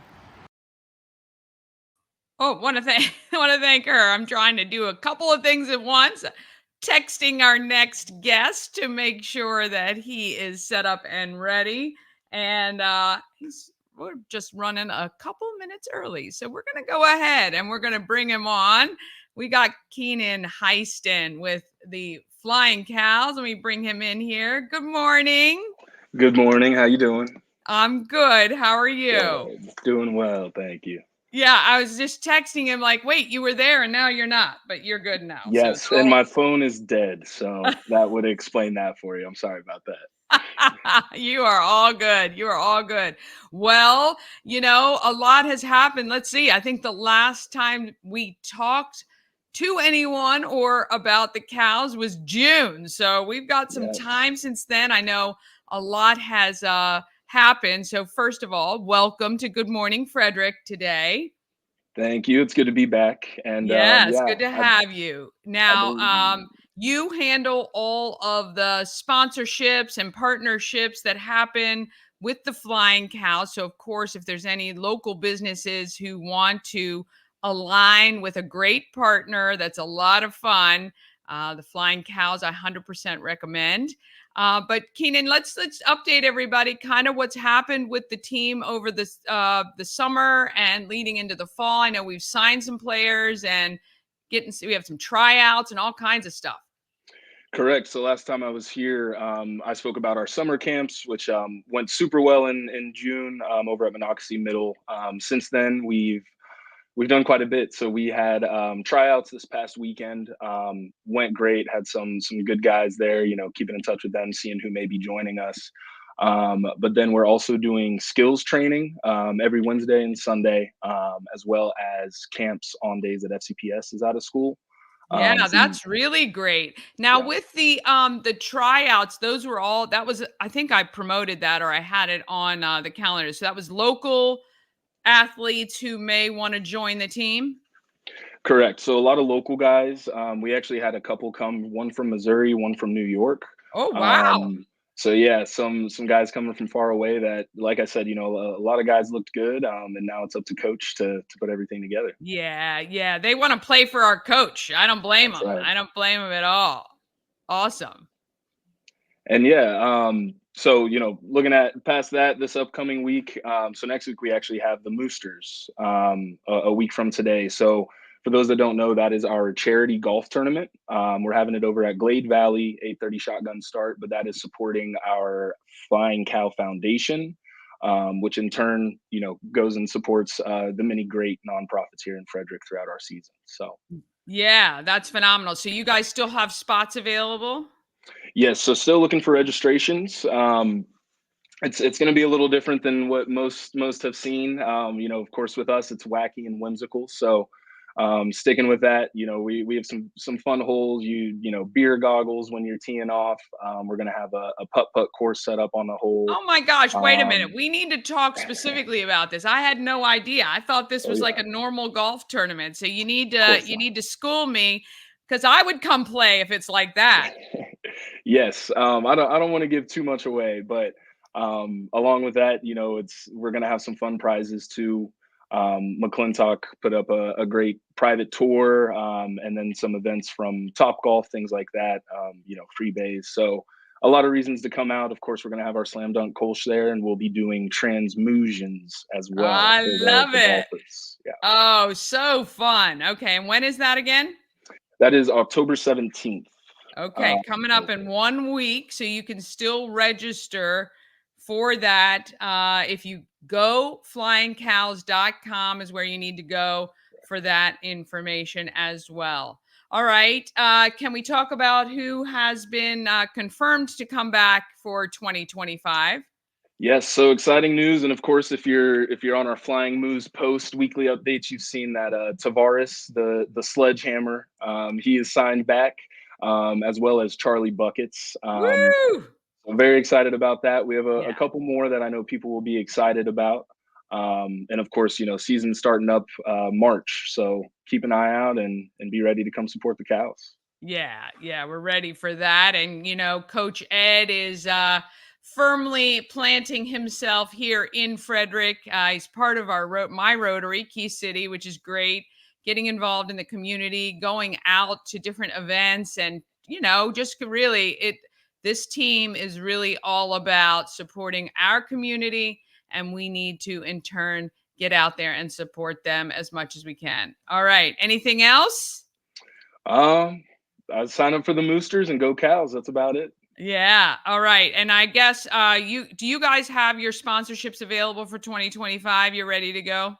Oh, want to thank her. I'm trying to do a couple of things at once. Texting our next guest to make sure that he is set up and ready, and we're just running a couple minutes early, so we're going to go ahead and we're going to bring him on. We got Keynan Hysten with the Flying Cows. Let me bring him in here. Good morning.
Good morning. How you doing?
I'm good. How are you?
Good. Doing well, thank you.
Yeah, I was just texting him like, wait, you were there and now you're not, but you're good now.
Yes,
So
and my phone is dead, so that would explain that for you. I'm sorry about that.
you are all good. You are all good. Well, a lot has happened. Let's see. I think the last time we talked to anyone or about the cows was June. So we've got some
Yes.
time since then. I know a lot has happened. So first of all, welcome to Good Morning Frederick today.
Thank you. It's good to be back. And
Yes,
yeah,
good to have you. Now,
believe-
you handle all of the sponsorships and partnerships that happen with the Flying Cows. So, of course, if there's any local businesses who want to align with a great partner, that's a lot of fun. The Flying Cows, I 100% recommend. But Keynan, let's update everybody kind of what's happened with the team over the summer and leading into the fall. I know we've signed some players and we have some tryouts and all kinds of stuff.
Correct. So last time I was here, I spoke about our summer camps, which went super well in June over at Monocacy Middle. Since then, we've We've done quite a bit. So we had tryouts this past weekend. Went great. Had some good guys there. Keeping in touch with them, seeing who may be joining us. But then we're also doing skills training every Wednesday and Sunday, as well as camps on days that FCPS is out of school.
Yeah,
So
that's really great. Now
yeah.
with the tryouts, those were all that was I think I promoted that or I had it on the calendar. So that was local athletes who may want to join the team.
Correct. So a lot of local guys. We actually had a couple come, one from Missouri, one from New York.
Oh, wow.
So yeah, some guys coming from far away that, like I said, a lot of guys looked good. And now it's up to coach to put everything together.
Yeah. They want to play for our coach. I don't blame
That's
them.
right.
I don't blame them at all. Awesome.
And yeah, so looking at past that this upcoming week. So next week we actually have the Moosters a week from today. So for those that don't know, that is our charity golf tournament. We're having it over at Glade Valley, 8:30 shotgun start, but that is supporting our Flying Cow Foundation, which in turn, goes and supports the many great nonprofits here in Frederick throughout our season. So
yeah, that's phenomenal. So you guys still have spots available?
yes, so still looking for registrations. It's going to be a little different than what most have seen. Of course, with us, it's wacky and whimsical. So sticking with that, we have some fun holes. Beer goggles when you're teeing off. We're going to have a putt course set up on the hole.
Oh my gosh, wait a minute. We need to talk specifically about this. I had no idea. I thought this was like a normal golf tournament. So you need to school me because I would come play if it's like that.
Yes. I don't want to give too much away, but along with that, we're going to have some fun prizes too. McClintock put up a great private tour, and then some events from Top Golf, things like that, free bays. So a lot of reasons to come out. Of course, we're going to have our slam dunk Kolsch there, and we'll be doing transmusions as well.
I love it.
Golfers. Yeah.
Oh, so fun. Okay. And when is that again?
That is October 17th.
Okay. Coming up in 1 week. So you can still register for that. If you go flyingcows.com is where you need to go for that information as well. All right. Can we talk about who has been confirmed to come back for 2025?
Yes, so exciting news, and of course, if you're on our Flying Moose post weekly updates, you've seen that Tavares, the sledgehammer, he is signed back, as well as Charlie Buckets.
Woo!
I'm very excited about that. We have a
Yeah.
couple more that I know people will be excited about, and of course, season starting up March, so keep an eye out and be ready to come support the Cows.
Yeah, we're ready for that. And, Coach Ed is firmly planting himself here in Frederick. He's part of my Rotary, Key City, which is great. Getting involved in the community, going out to different events, and, just really this team is really all about supporting our community, and we need to, in turn, get out there and support them as much as we can. All right. Anything else?
I sign up for the Moosters and go Cows. That's about it.
Yeah. All right. And I guess do you guys have your sponsorships available for 2025? You're ready to go?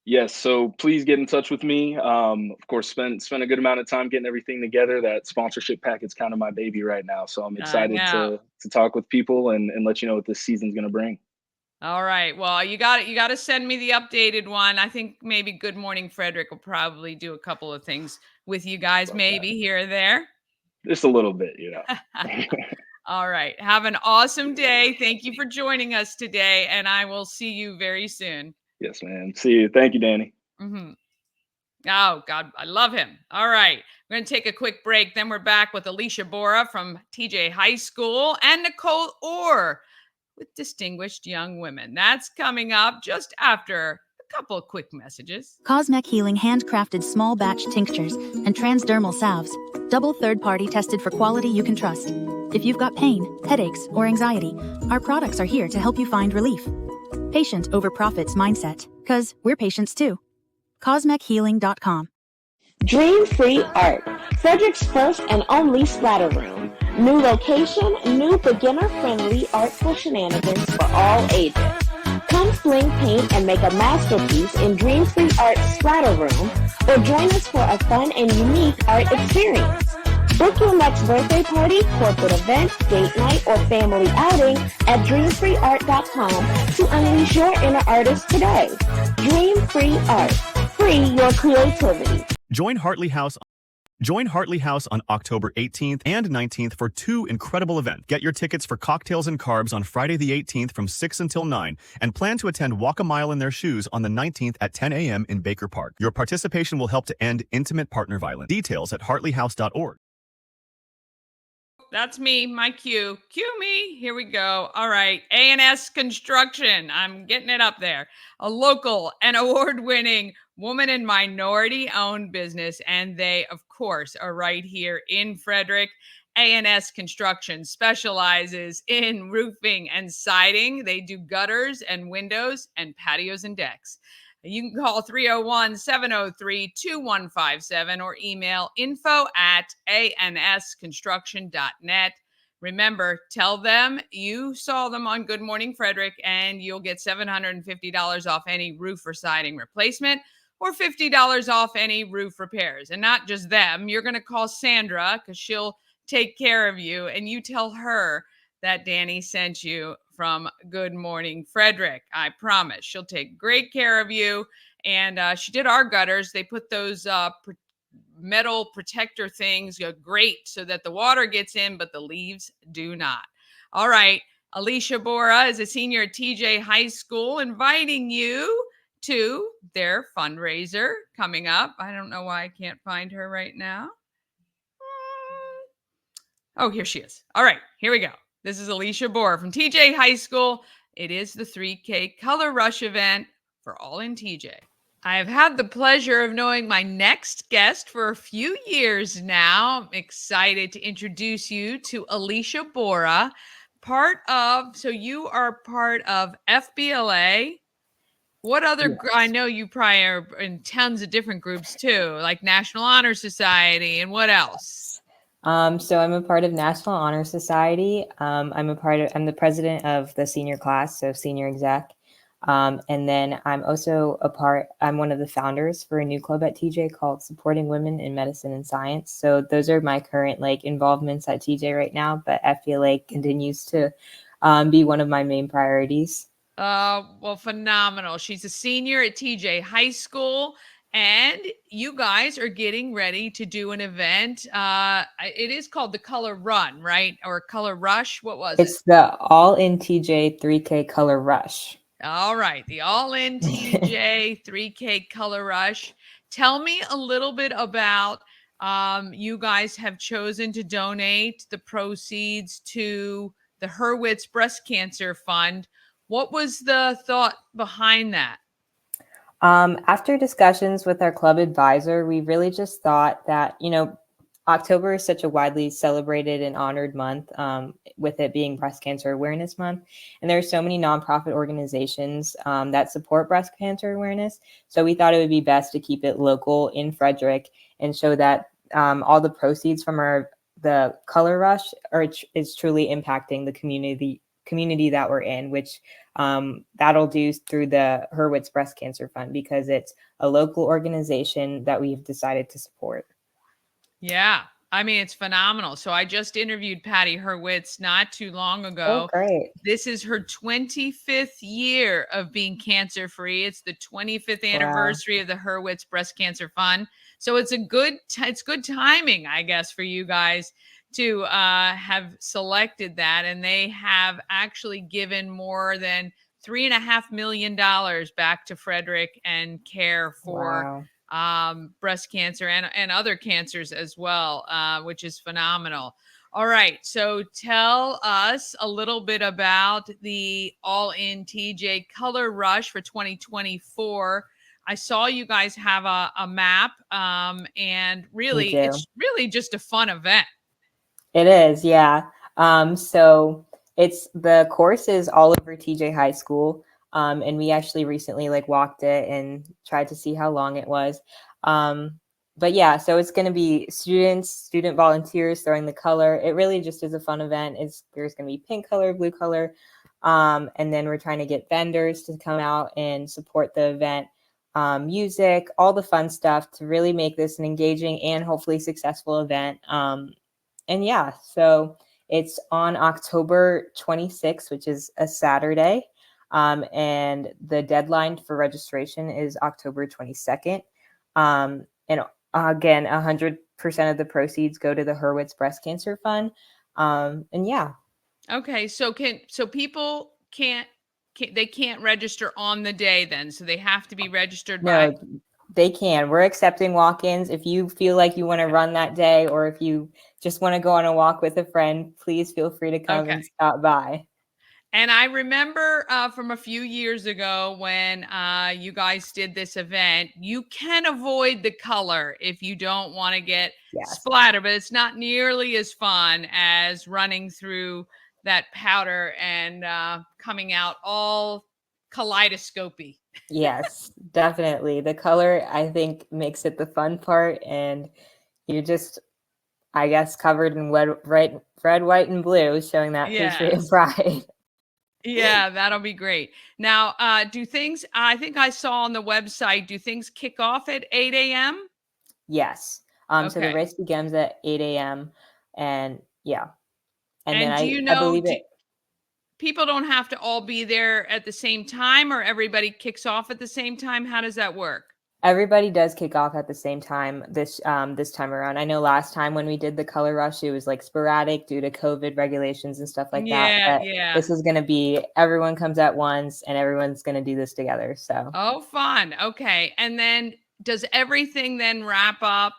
Yes. So please get in touch with me. Of course, spend a good amount of time getting everything together. That sponsorship packet's kind of my baby right now. So I'm excited to talk with people and let you know what this season's going to bring.
All right. Well, you got to send me the updated one. I think maybe Good Morning Frederick will probably do a couple of things with you guys, maybe here or there.
Just a little bit,
All right. Have an awesome day. Thank you for joining us today, and I will see you very soon.
Yes, man. See you. Thank you, Danny.
Mm-hmm. Oh, God, I love him. All right. We're going to take a quick break. Then we're back with Aleesha Bora from TJ High School and Nicole Orr with Distinguished Young Women. That's coming up just after a couple of quick messages.
Cosmec Healing handcrafted small batch tinctures and transdermal salves, double third-party tested for quality you can trust. If you've got pain, headaches, or anxiety, our products are here to help you find relief. Patient over profits mindset, 'cause we're patients too. CosmecHealing.com.
Dream Free Art, Frederick's first and only splatter room. New location, new beginner-friendly artful shenanigans for all ages. Come fling paint and make a masterpiece in Dream-Free Art Splatter Room, or join us for a fun and unique art experience. Book your next birthday party, corporate event, date night, or family outing at dreamfreeart.com to unleash your inner artist today. Dream Free Art. Free your creativity.
Join Hartley House on October 18th and 19th for 2 incredible events. Get your tickets for Cocktails and Carbs on Friday the 18th from 6 until 9 and plan to attend Walk a Mile in Their Shoes on the 19th at 10 a.m. in Baker Park. Your participation will help to end intimate partner violence. Details at hartleyhouse.org.
That's me, my cue. Cue me. Here we go. All right. A&S Construction. I'm getting it up there. A local and award-winning woman and minority-owned business. And they, of course, are right here in Frederick. A&S Construction specializes in roofing and siding. They do gutters and windows and patios and decks. You can call 301-703-2157 or email info@ansconstruction.net. Remember, tell them you saw them on Good Morning Frederick, and you'll get $750 off any roof or siding replacement or $50 off any roof repairs. And not just them. You're going to call Sandra because she'll take care of you, and you tell her that Danny sent you from Good Morning Frederick. I promise she'll take great care of you. And she did our gutters. They put those metal protector things great so that the water gets in, but the leaves do not. All right. Aleesha Bora is a senior at TJ High School, inviting you to their fundraiser coming up. I don't know why I can't find her right now. Oh, here she is. All right, here we go. This is Aleesha Bora from TJ High School. It is the 3K Color Rush event for all in TJ. I have had the pleasure of knowing my next guest for a few years now. I'm excited to introduce you to Aleesha Bora, so you are part of FBLA. What other,
Yes.
I know you probably are in tons of different groups too, like National Honor Society, and what else?
So I'm a part of National Honor Society. I'm the president of the senior class, so senior exec. And then I'm also I'm one of the founders for a new club at TJ called Supporting Women in Medicine and Science. So those are my current involvements at TJ right now, but FBLA continues to be one of my main priorities.
Well, phenomenal. She's a senior at TJ High School, and you guys are getting ready to do an event. It is called the Color Run, right? Or Color Rush. What was it?
It's the All in TJ 3K Color Rush.
All right. The All in TJ 3K Color Rush. Tell me a little bit about, you guys have chosen to donate the proceeds to the Hurwitz Breast Cancer Fund. What was the thought behind that?
After discussions with our club advisor, we really just thought that, October is such a widely celebrated and honored month, with it being Breast Cancer Awareness Month. And there are so many nonprofit organizations that support breast cancer awareness. So we thought it would be best to keep it local in Frederick and show that all the proceeds from the Color Rush is truly impacting the community that we're in, which that'll do through the Hurwitz Breast Cancer Fund, because it's a local organization that we've decided to support.
Yeah. I mean, it's phenomenal. So I just interviewed Patty Hurwitz not too long ago.
Oh, great.
This is her 25th year of being cancer-free. It's the 25th anniversary of the Hurwitz Breast Cancer Fund. So it's good timing, I guess, for you guys to have selected that. And they have actually given more than $3.5 million back to Frederick and care for breast cancer and other cancers as well, which is phenomenal. All right. So tell us a little bit about the All in TJ Color Rush for 2024. I saw you guys have a map, and really, it's really just a fun event.
It is, yeah. So the course is all over TJ High School. And we actually recently walked it and tried to see how long it was. But yeah, so it's going to be student volunteers throwing the color. It really just is a fun event. There's going to be pink color, blue color, And then we're trying to get vendors to come out and support the event, music, all the fun stuff to really make this an engaging and hopefully successful event. And yeah, so it's on October 26th, which is a Saturday. And the deadline for registration is October 22nd. And again, 100% of the proceeds go to the Hurwitz Breast Cancer Fund. And yeah.
Okay, so people can't register on the day then, so they have to be registered by.
No, they can. We're accepting walk-ins. If you feel like you want to run that day, or if you just want to go on a walk with a friend, please feel free to come and stop by.
And I remember from a few years ago when you guys did this event, you can avoid the color if you don't want to get splattered, but it's not nearly as fun as running through that powder and coming out all kaleidoscopy.
Yes, definitely. The color, I think, makes it the fun part, and you're just, I guess, covered in red, white, and blue, showing that patriot pride.
Yeah, that'll be great. Now, do things, I think I saw on the website, do things kick off at 8 a.m.?
Yes. So the race begins at 8 a.m. And yeah.
And then do you know, people don't have to all be there at the same time, or everybody kicks off at the same time? How does that work?
Everybody does kick off at the same time this time around. I know last time when we did the color rush, it was like sporadic due to COVID regulations and stuff like that. But this is going to be, everyone comes at once and everyone's going to do this together. So.
Oh, fun. Okay. And then does everything then wrap up,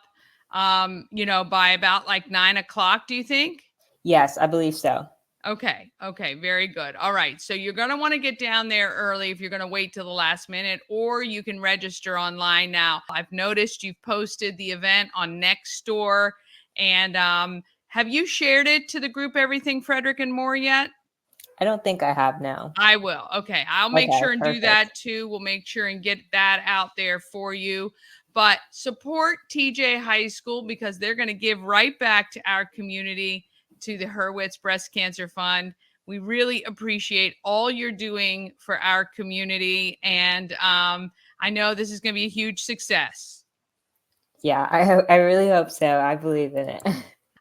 by about like 9 o'clock, do you think?
Yes, I believe so.
Okay. Very good. All right. So you're going to want to get down there early if you're going to wait till the last minute, or you can register online now. I've noticed you've posted the event on Nextdoor, and have you shared it to the group Everything Frederick and More yet?
I don't think I have, no.
I will. Okay. I'll make sure and do that too. We'll make sure and get that out there for you. But support TJ High School, because they're going to give right back to our community, to the Hurwitz Breast Cancer Fund. We really appreciate all you're doing for our community. And I know this is going to be a huge success.
Yeah, I really hope so. I believe in it.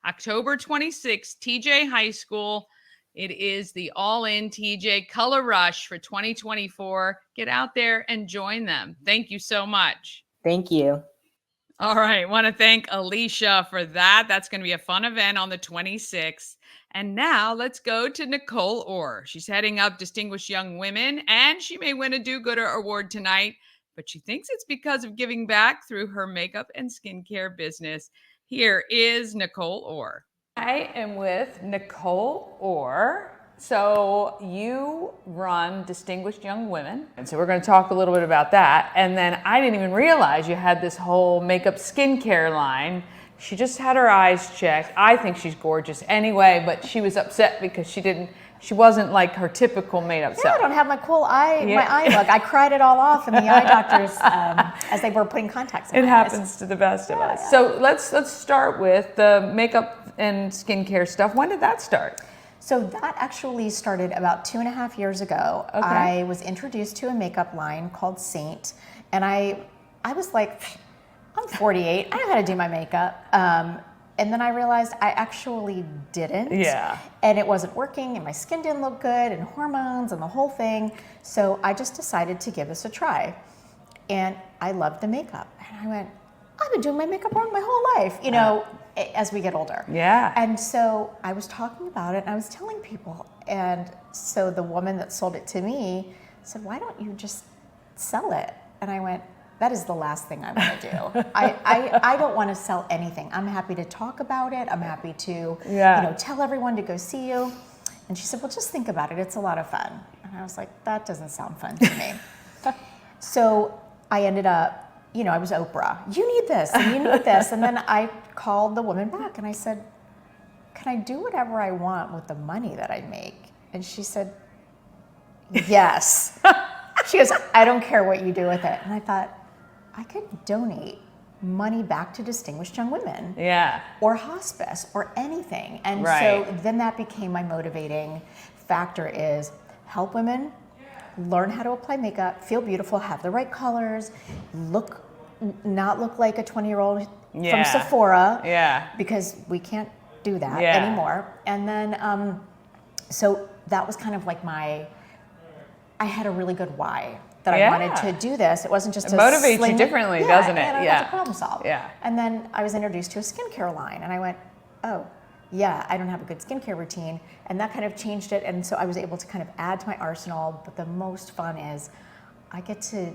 October 26th, TJ High School. It is the All-In TJ Color Rush for 2024. Get out there and join them. Thank you so much.
Thank you.
All right. Want to thank Aleesha for that. That's going to be a fun event on the 26th. And now let's go to Nicole Orr. She's heading up Distinguished Young Women, and she may win a do-gooder award tonight, but she thinks it's because of giving back through her makeup and skincare business. Here is Nicole Orr.
I am with Nicole Orr. So you run Distinguished Young Women, and so we're going to talk a little bit about that. And then I didn't even realize you had this whole makeup skincare line. She just had her eyes checked. I think she's gorgeous anyway, but she was upset because she wasn't like her typical made-up self.
I don't have my cool eye, my eye look. I cried it all off in the eye doctors as they were putting contacts in my eyes.
It happens to the best of us. Yeah. So let's start with the makeup and skincare stuff. When did that start?
So that actually started about 2.5 years ago.
Okay.
I was introduced to a makeup line called Saint, and I was like, I'm 48, I know how to do my makeup. And then I realized I actually didn't.
Yeah.
And it wasn't working, and my skin didn't look good, and hormones and the whole thing. So I just decided to give this a try. And I loved the makeup. And I went, I've been doing my makeup wrong my whole life, as we get older.
Yeah.
And so I was talking about it, and I was telling people. And so the woman that sold it to me said, why don't you just sell it? And I went, that is the last thing I want to do. I don't want to sell anything. I'm happy to talk about it. I'm happy to tell everyone to go see you. And she said, well, just think about it. It's a lot of fun. And I was like, that doesn't sound fun to me. So I ended up, I was Oprah. You need this and you need this. And then I called the woman back and I said, can I do whatever I want with the money that I make? And she said, yes. She goes, I don't care what you do with it. And I thought, I could donate money back to Distinguished Young Women.
Yeah.
Or hospice or anything. And so then that became my motivating factor is help women learn how to apply makeup, feel beautiful, have the right colors, not look like a 20-year-old from Sephora.
Yeah.
Because we can't do that
Yeah.
anymore. And then, so that was kind of like I had a really good why that I wanted to do this. It wasn't just
it motivates you differently, doesn't it?
And I had to problem solve.
Yeah.
And then I was introduced to a skincare line, and I went, oh, yeah, I don't have a good skincare routine, and that kind of changed it. And so I was able to kind of add to my arsenal. But the most fun is I get to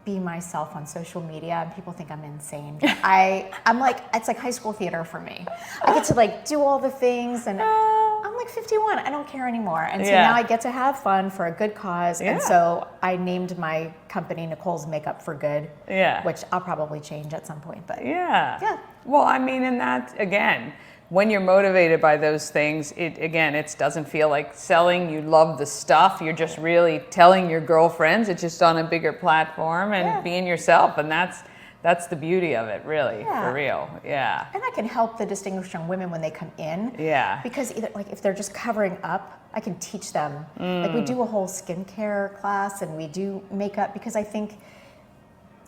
be myself on social media, and people think I'm insane. I'm like, it's like high school theater for me. I get to like do all the things, and I'm like 51. I don't care anymore. And so now I get to have fun for a good cause. And so I named my company Nicole's Makeup for Good, which I'll probably change at some point. But yeah.
Well, I mean, and that again, when you're motivated by those things, it doesn't feel like selling. You love the stuff. You're just really telling your girlfriends. It's just on a bigger platform and being yourself. And that's the beauty of it, really, for real. Yeah.
And I can help the distinguished young women when they come in.
Yeah.
Because either like if they're just covering up, I can teach them. Like we do a whole skincare class and we do makeup, because I think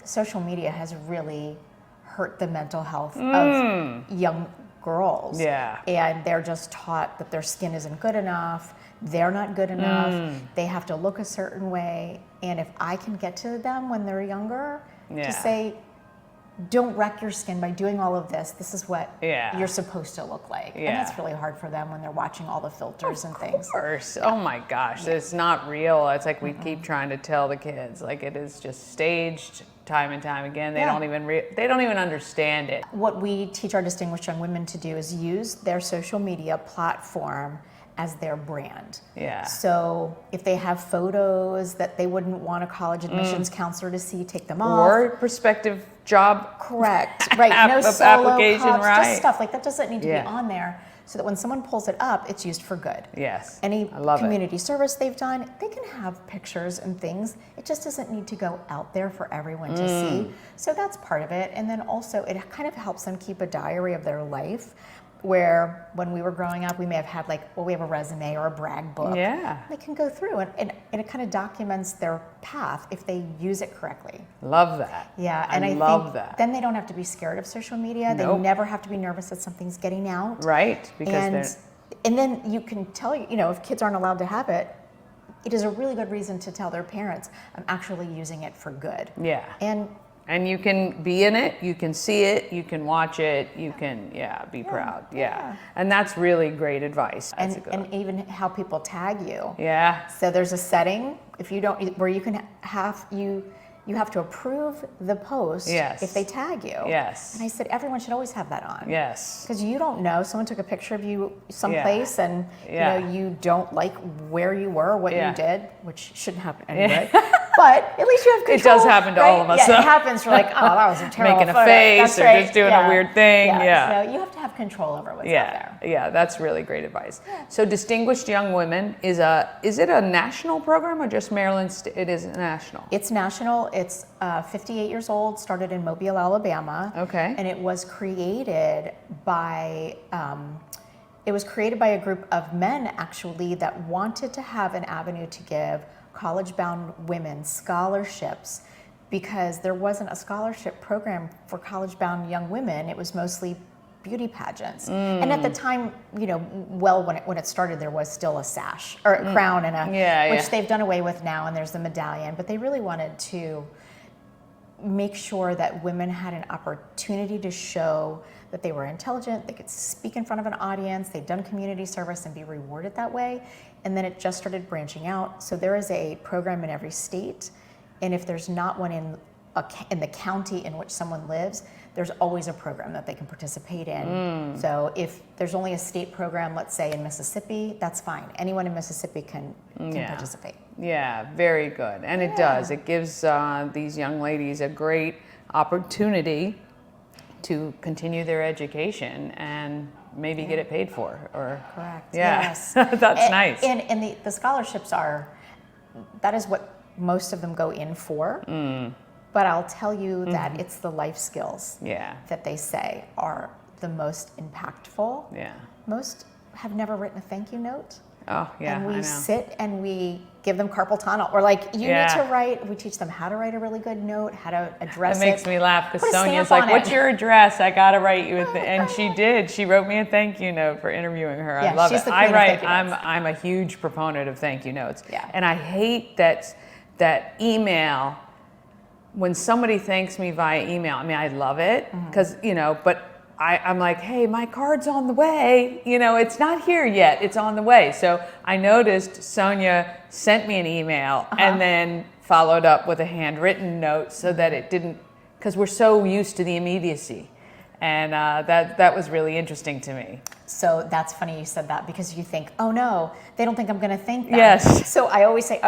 social media has really hurt the mental health of young girls.
Yeah.
And they're just taught that their skin isn't good enough, they're not good enough, they have to look a certain way. And if I can get to them when they're younger to say, don't wreck your skin by doing all of this, this is what you're supposed to look like. And that's really hard for them when they're watching all the filters and things.
Of course. Oh my gosh, it's not real. It's like we keep trying to tell the kids, like it is just staged time and time again. They don't even understand it.
What we teach our distinguished young women to do is use their social media platform as their brand.
Yeah.
So if they have photos that they wouldn't want a college admissions counselor to see, take them off.
Or prospective job.
Correct. Right. No solo
application,
cups,
right.
just stuff like that doesn't need to be on there, so that when someone pulls it up, it's used for good.
Yes.
Any community service they've done, they can have pictures and things. It just doesn't need to go out there for everyone to see. So that's part of it. And then also it kind of helps them keep a diary of their life, where when we were growing up, we may have had we have a resume or a brag book.
Yeah.
They can go through and it kind of documents their path if they use it correctly.
Love that.
Yeah, and I
love
think
that.
then they don't have to be scared of social media.
Nope.
They never have to be nervous that something's getting out.
Right, because
and then you can tell, if kids aren't allowed to have it, it is a really good reason to tell their parents, I'm actually using it for good.
Yeah.
And
you can be in it, you can see it, you can watch it, you can, be proud. Yeah. And that's really great advice. That's a good one.
even how people tag you.
Yeah.
So there's a setting where you can have you have to approve the post if they tag you.
Yes.
And I said everyone should always have that on.
Yes.
Because you don't know. Someone took a picture of you someplace and you don't like where you were, what you did, which shouldn't happen anyway. But at least you have control.
It does happen to all of us.
Yeah, it happens. We're like, oh, that was a terrible
making a
photo.
face
That's
or
right.
just doing a weird thing. Yeah.
So you have to have control over what's out there.
Yeah, that's really great advice. So Distinguished Young Women is it a national program or just Maryland? It is national.
It's national. It's 58 years old. Started in Mobile, Alabama.
Okay.
And it was created by a group of men actually that wanted to have an avenue to give college-bound women scholarships, because there wasn't a scholarship program for college-bound young women. It was mostly beauty pageants. And at the time, when it started, there was still a sash or a crown and which they've done away with now, and there's the medallion. But they really wanted to make sure that women had an opportunity to show that they were intelligent, they could speak in front of an audience, they'd done community service and be rewarded that way. And then it just started branching out. So there is a program in every state, and if there's not one in the county in which someone lives, there's always a program that they can participate in. So if there's only a state program, let's say in Mississippi, that's fine. Anyone in Mississippi can participate.
Yeah, very good. And it does. It gives these young ladies a great opportunity to continue their education and maybe get it paid for. Or
correct.
Yeah.
Yes.
That's nice.
And the scholarships that is what most of them go in for. But I'll tell you that it's the life skills that they say are the most impactful.
Yeah.
Most have never written a thank you note.
Oh, yeah,
and
I
we
know.
sit and we give them carpal tunnel. Or like, you need to write, we teach them how to write a really good note, how to address it.
It makes me laugh because
Put a
Sonia's
stamp
like,
on
what's
it.
your address? I got to write you and she did. She wrote me a thank you note for interviewing her.
Yeah,
I love
she's
it.
the queen of thank you notes.
I'm a huge proponent of thank you notes.
Yeah.
And I hate that email, when somebody thanks me via email. I mean, I love it because, but I'm like, hey, my card's on the way. It's not here yet. It's on the way. So I noticed Sonia sent me an email and then followed up with a handwritten note so that it didn't, because we're so used to the immediacy. And that was really interesting to me.
So that's funny you said that, because you think, oh no, they don't think I'm going to thank them.
Yes.
So I always say,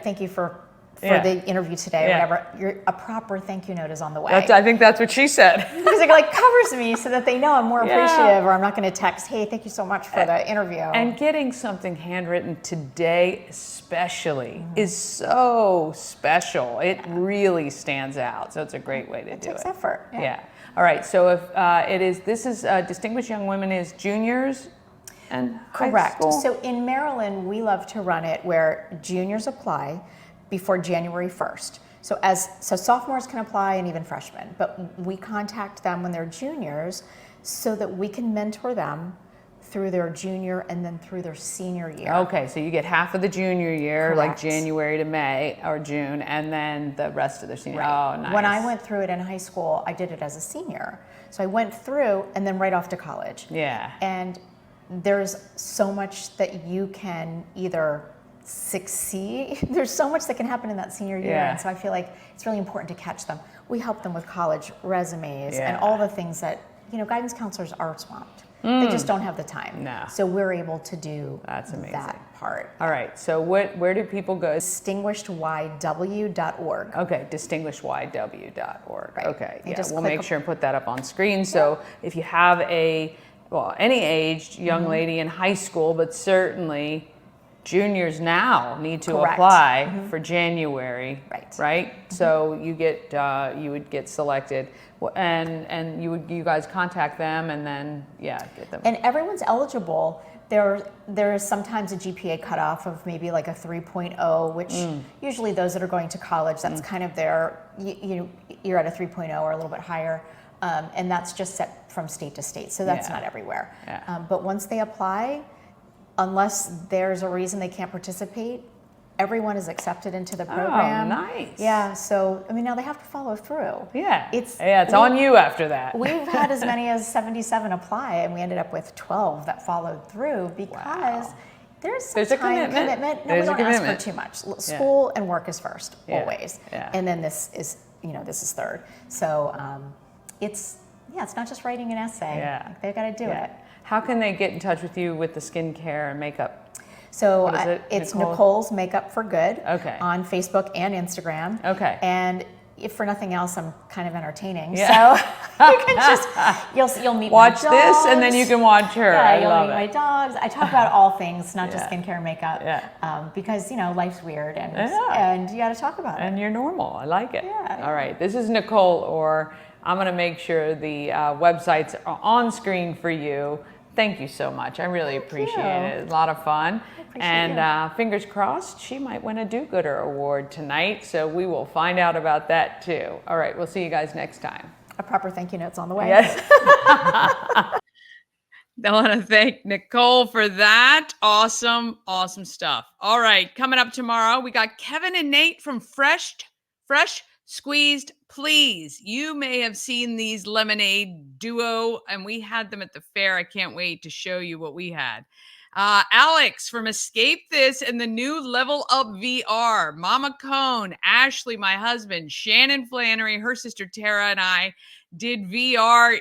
thank you for the interview today, or whatever. A proper thank you note is on the way.
I think that's what she said.
Because it like covers me so that they know I'm more appreciative, or I'm not going to text, hey, thank you so much for the interview.
And getting something handwritten today especially is so special. It really stands out. So it's a great way to do it.
It takes effort.
Yeah. All right. So if this is Distinguished Young Women is juniors and
Correct.
high school?
So in Maryland, we love to run it where juniors apply before January 1st. So sophomores can apply, and even freshmen, but we contact them when they're juniors so that we can mentor them through their junior and then through their senior year.
Okay, so you get half of the junior year, like
Correct.
January to May or June, and then the rest of the senior.
Right.
Oh, nice.
When I went through it in high school, I did it as a senior. So I went through and then right off to college.
Yeah.
And there's so much that you can either succeed. There's so much that can happen in that senior year.
Yeah.
And so I feel like it's really important to catch them. We help them with college resumes and
Yeah.
all the things that, guidance counselors are swamped. They just don't have the time.
No.
So we're able to do
That's amazing.
that part.
All right, so where do people go?
DistinguishedYW.org.
Okay, distinguishedYW.org.
Right.
Okay,
You
yeah,
just
we'll
click
make sure and put that up on screen. So if you have any aged young
Mm-hmm.
lady in high school, but certainly juniors now need to
Correct.
apply for January,
Right.
right? So you would get selected, and you guys contact them, and then get them.
And everyone's eligible. There is sometimes a GPA cutoff of maybe like a 3.0, which usually those that are going to college, that's kind of you're at a 3.0 or a little bit higher. And that's just set from state to state. So that's not everywhere.
Yeah.
But once they apply, unless there's a reason they can't participate, everyone is accepted into the program.
Oh, nice.
Yeah. So, now they have to follow through.
Yeah. It's on you after that.
We've had as many as 77 apply, and we ended up with 12 that followed through because there's some
There's a
time
commitment.
No, we
There's a
don't ask
commitment.
for too much. School and work is first,
Yeah.
always.
Yeah.
And then this is third. So it's not just writing an essay.
Yeah.
Like, they've got to do it.
How can they get in touch with you with the skincare and makeup?
So
What is it,
it's
Nicole?
Nicole's Makeup for Good
Okay.
on Facebook and Instagram.
Okay.
And if for nothing else, I'm kind of entertaining.
Yeah.
So you can just you'll meet
Watch
my
this,
dogs.
and then you can watch her.
Yeah,
I
you'll
love
meet
it.
my dogs. I talk about all things, not just
Yeah.
skincare and makeup.
Yeah.
Because life's weird and
Yeah.
you got to talk about it.
And you're normal. I like it.
Yeah.
All right. This is Nicole Orr. I'm going to make sure the websites are on screen for you. Thank you so much. I really appreciate it. It's a lot of fun. And fingers crossed, she might win a Do-Gooder Award tonight. So we will find out about that too. All right. We'll see you guys next time.
A proper thank you note's on the way.
Yes.
I want to thank Nicole for that. Awesome stuff. All right, coming up tomorrow, we got Kevin and Nate from Fresh Squeezed Please. You may have seen these lemonade duo, and we had them at the fair. I can't wait to show you what we had. Alex from Escape This and the new Level Up VR. Mama Cone, Ashley, my husband, Shannon Flannery, her sister Tara, and I did VR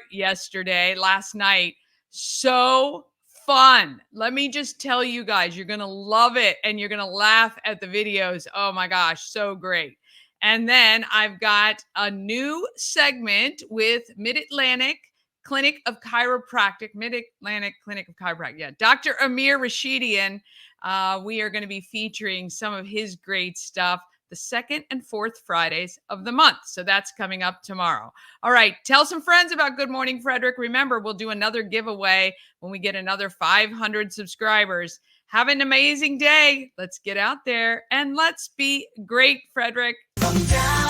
last night. So fun. Let me just tell you guys, you're going to love it and you're going to laugh at the videos. Oh my gosh, so great. And then I've got a new segment with Mid-Atlantic Clinic of Chiropractic. Yeah. Dr. Amir Rashidian. We are going to be featuring some of his great stuff the second and fourth Fridays of the month. So that's coming up tomorrow. All right. Tell some friends about Good Morning Frederick. Remember, we'll do another giveaway when we get another 500 subscribers. Have an amazing day. Let's get out there and let's be great, Frederick.
From down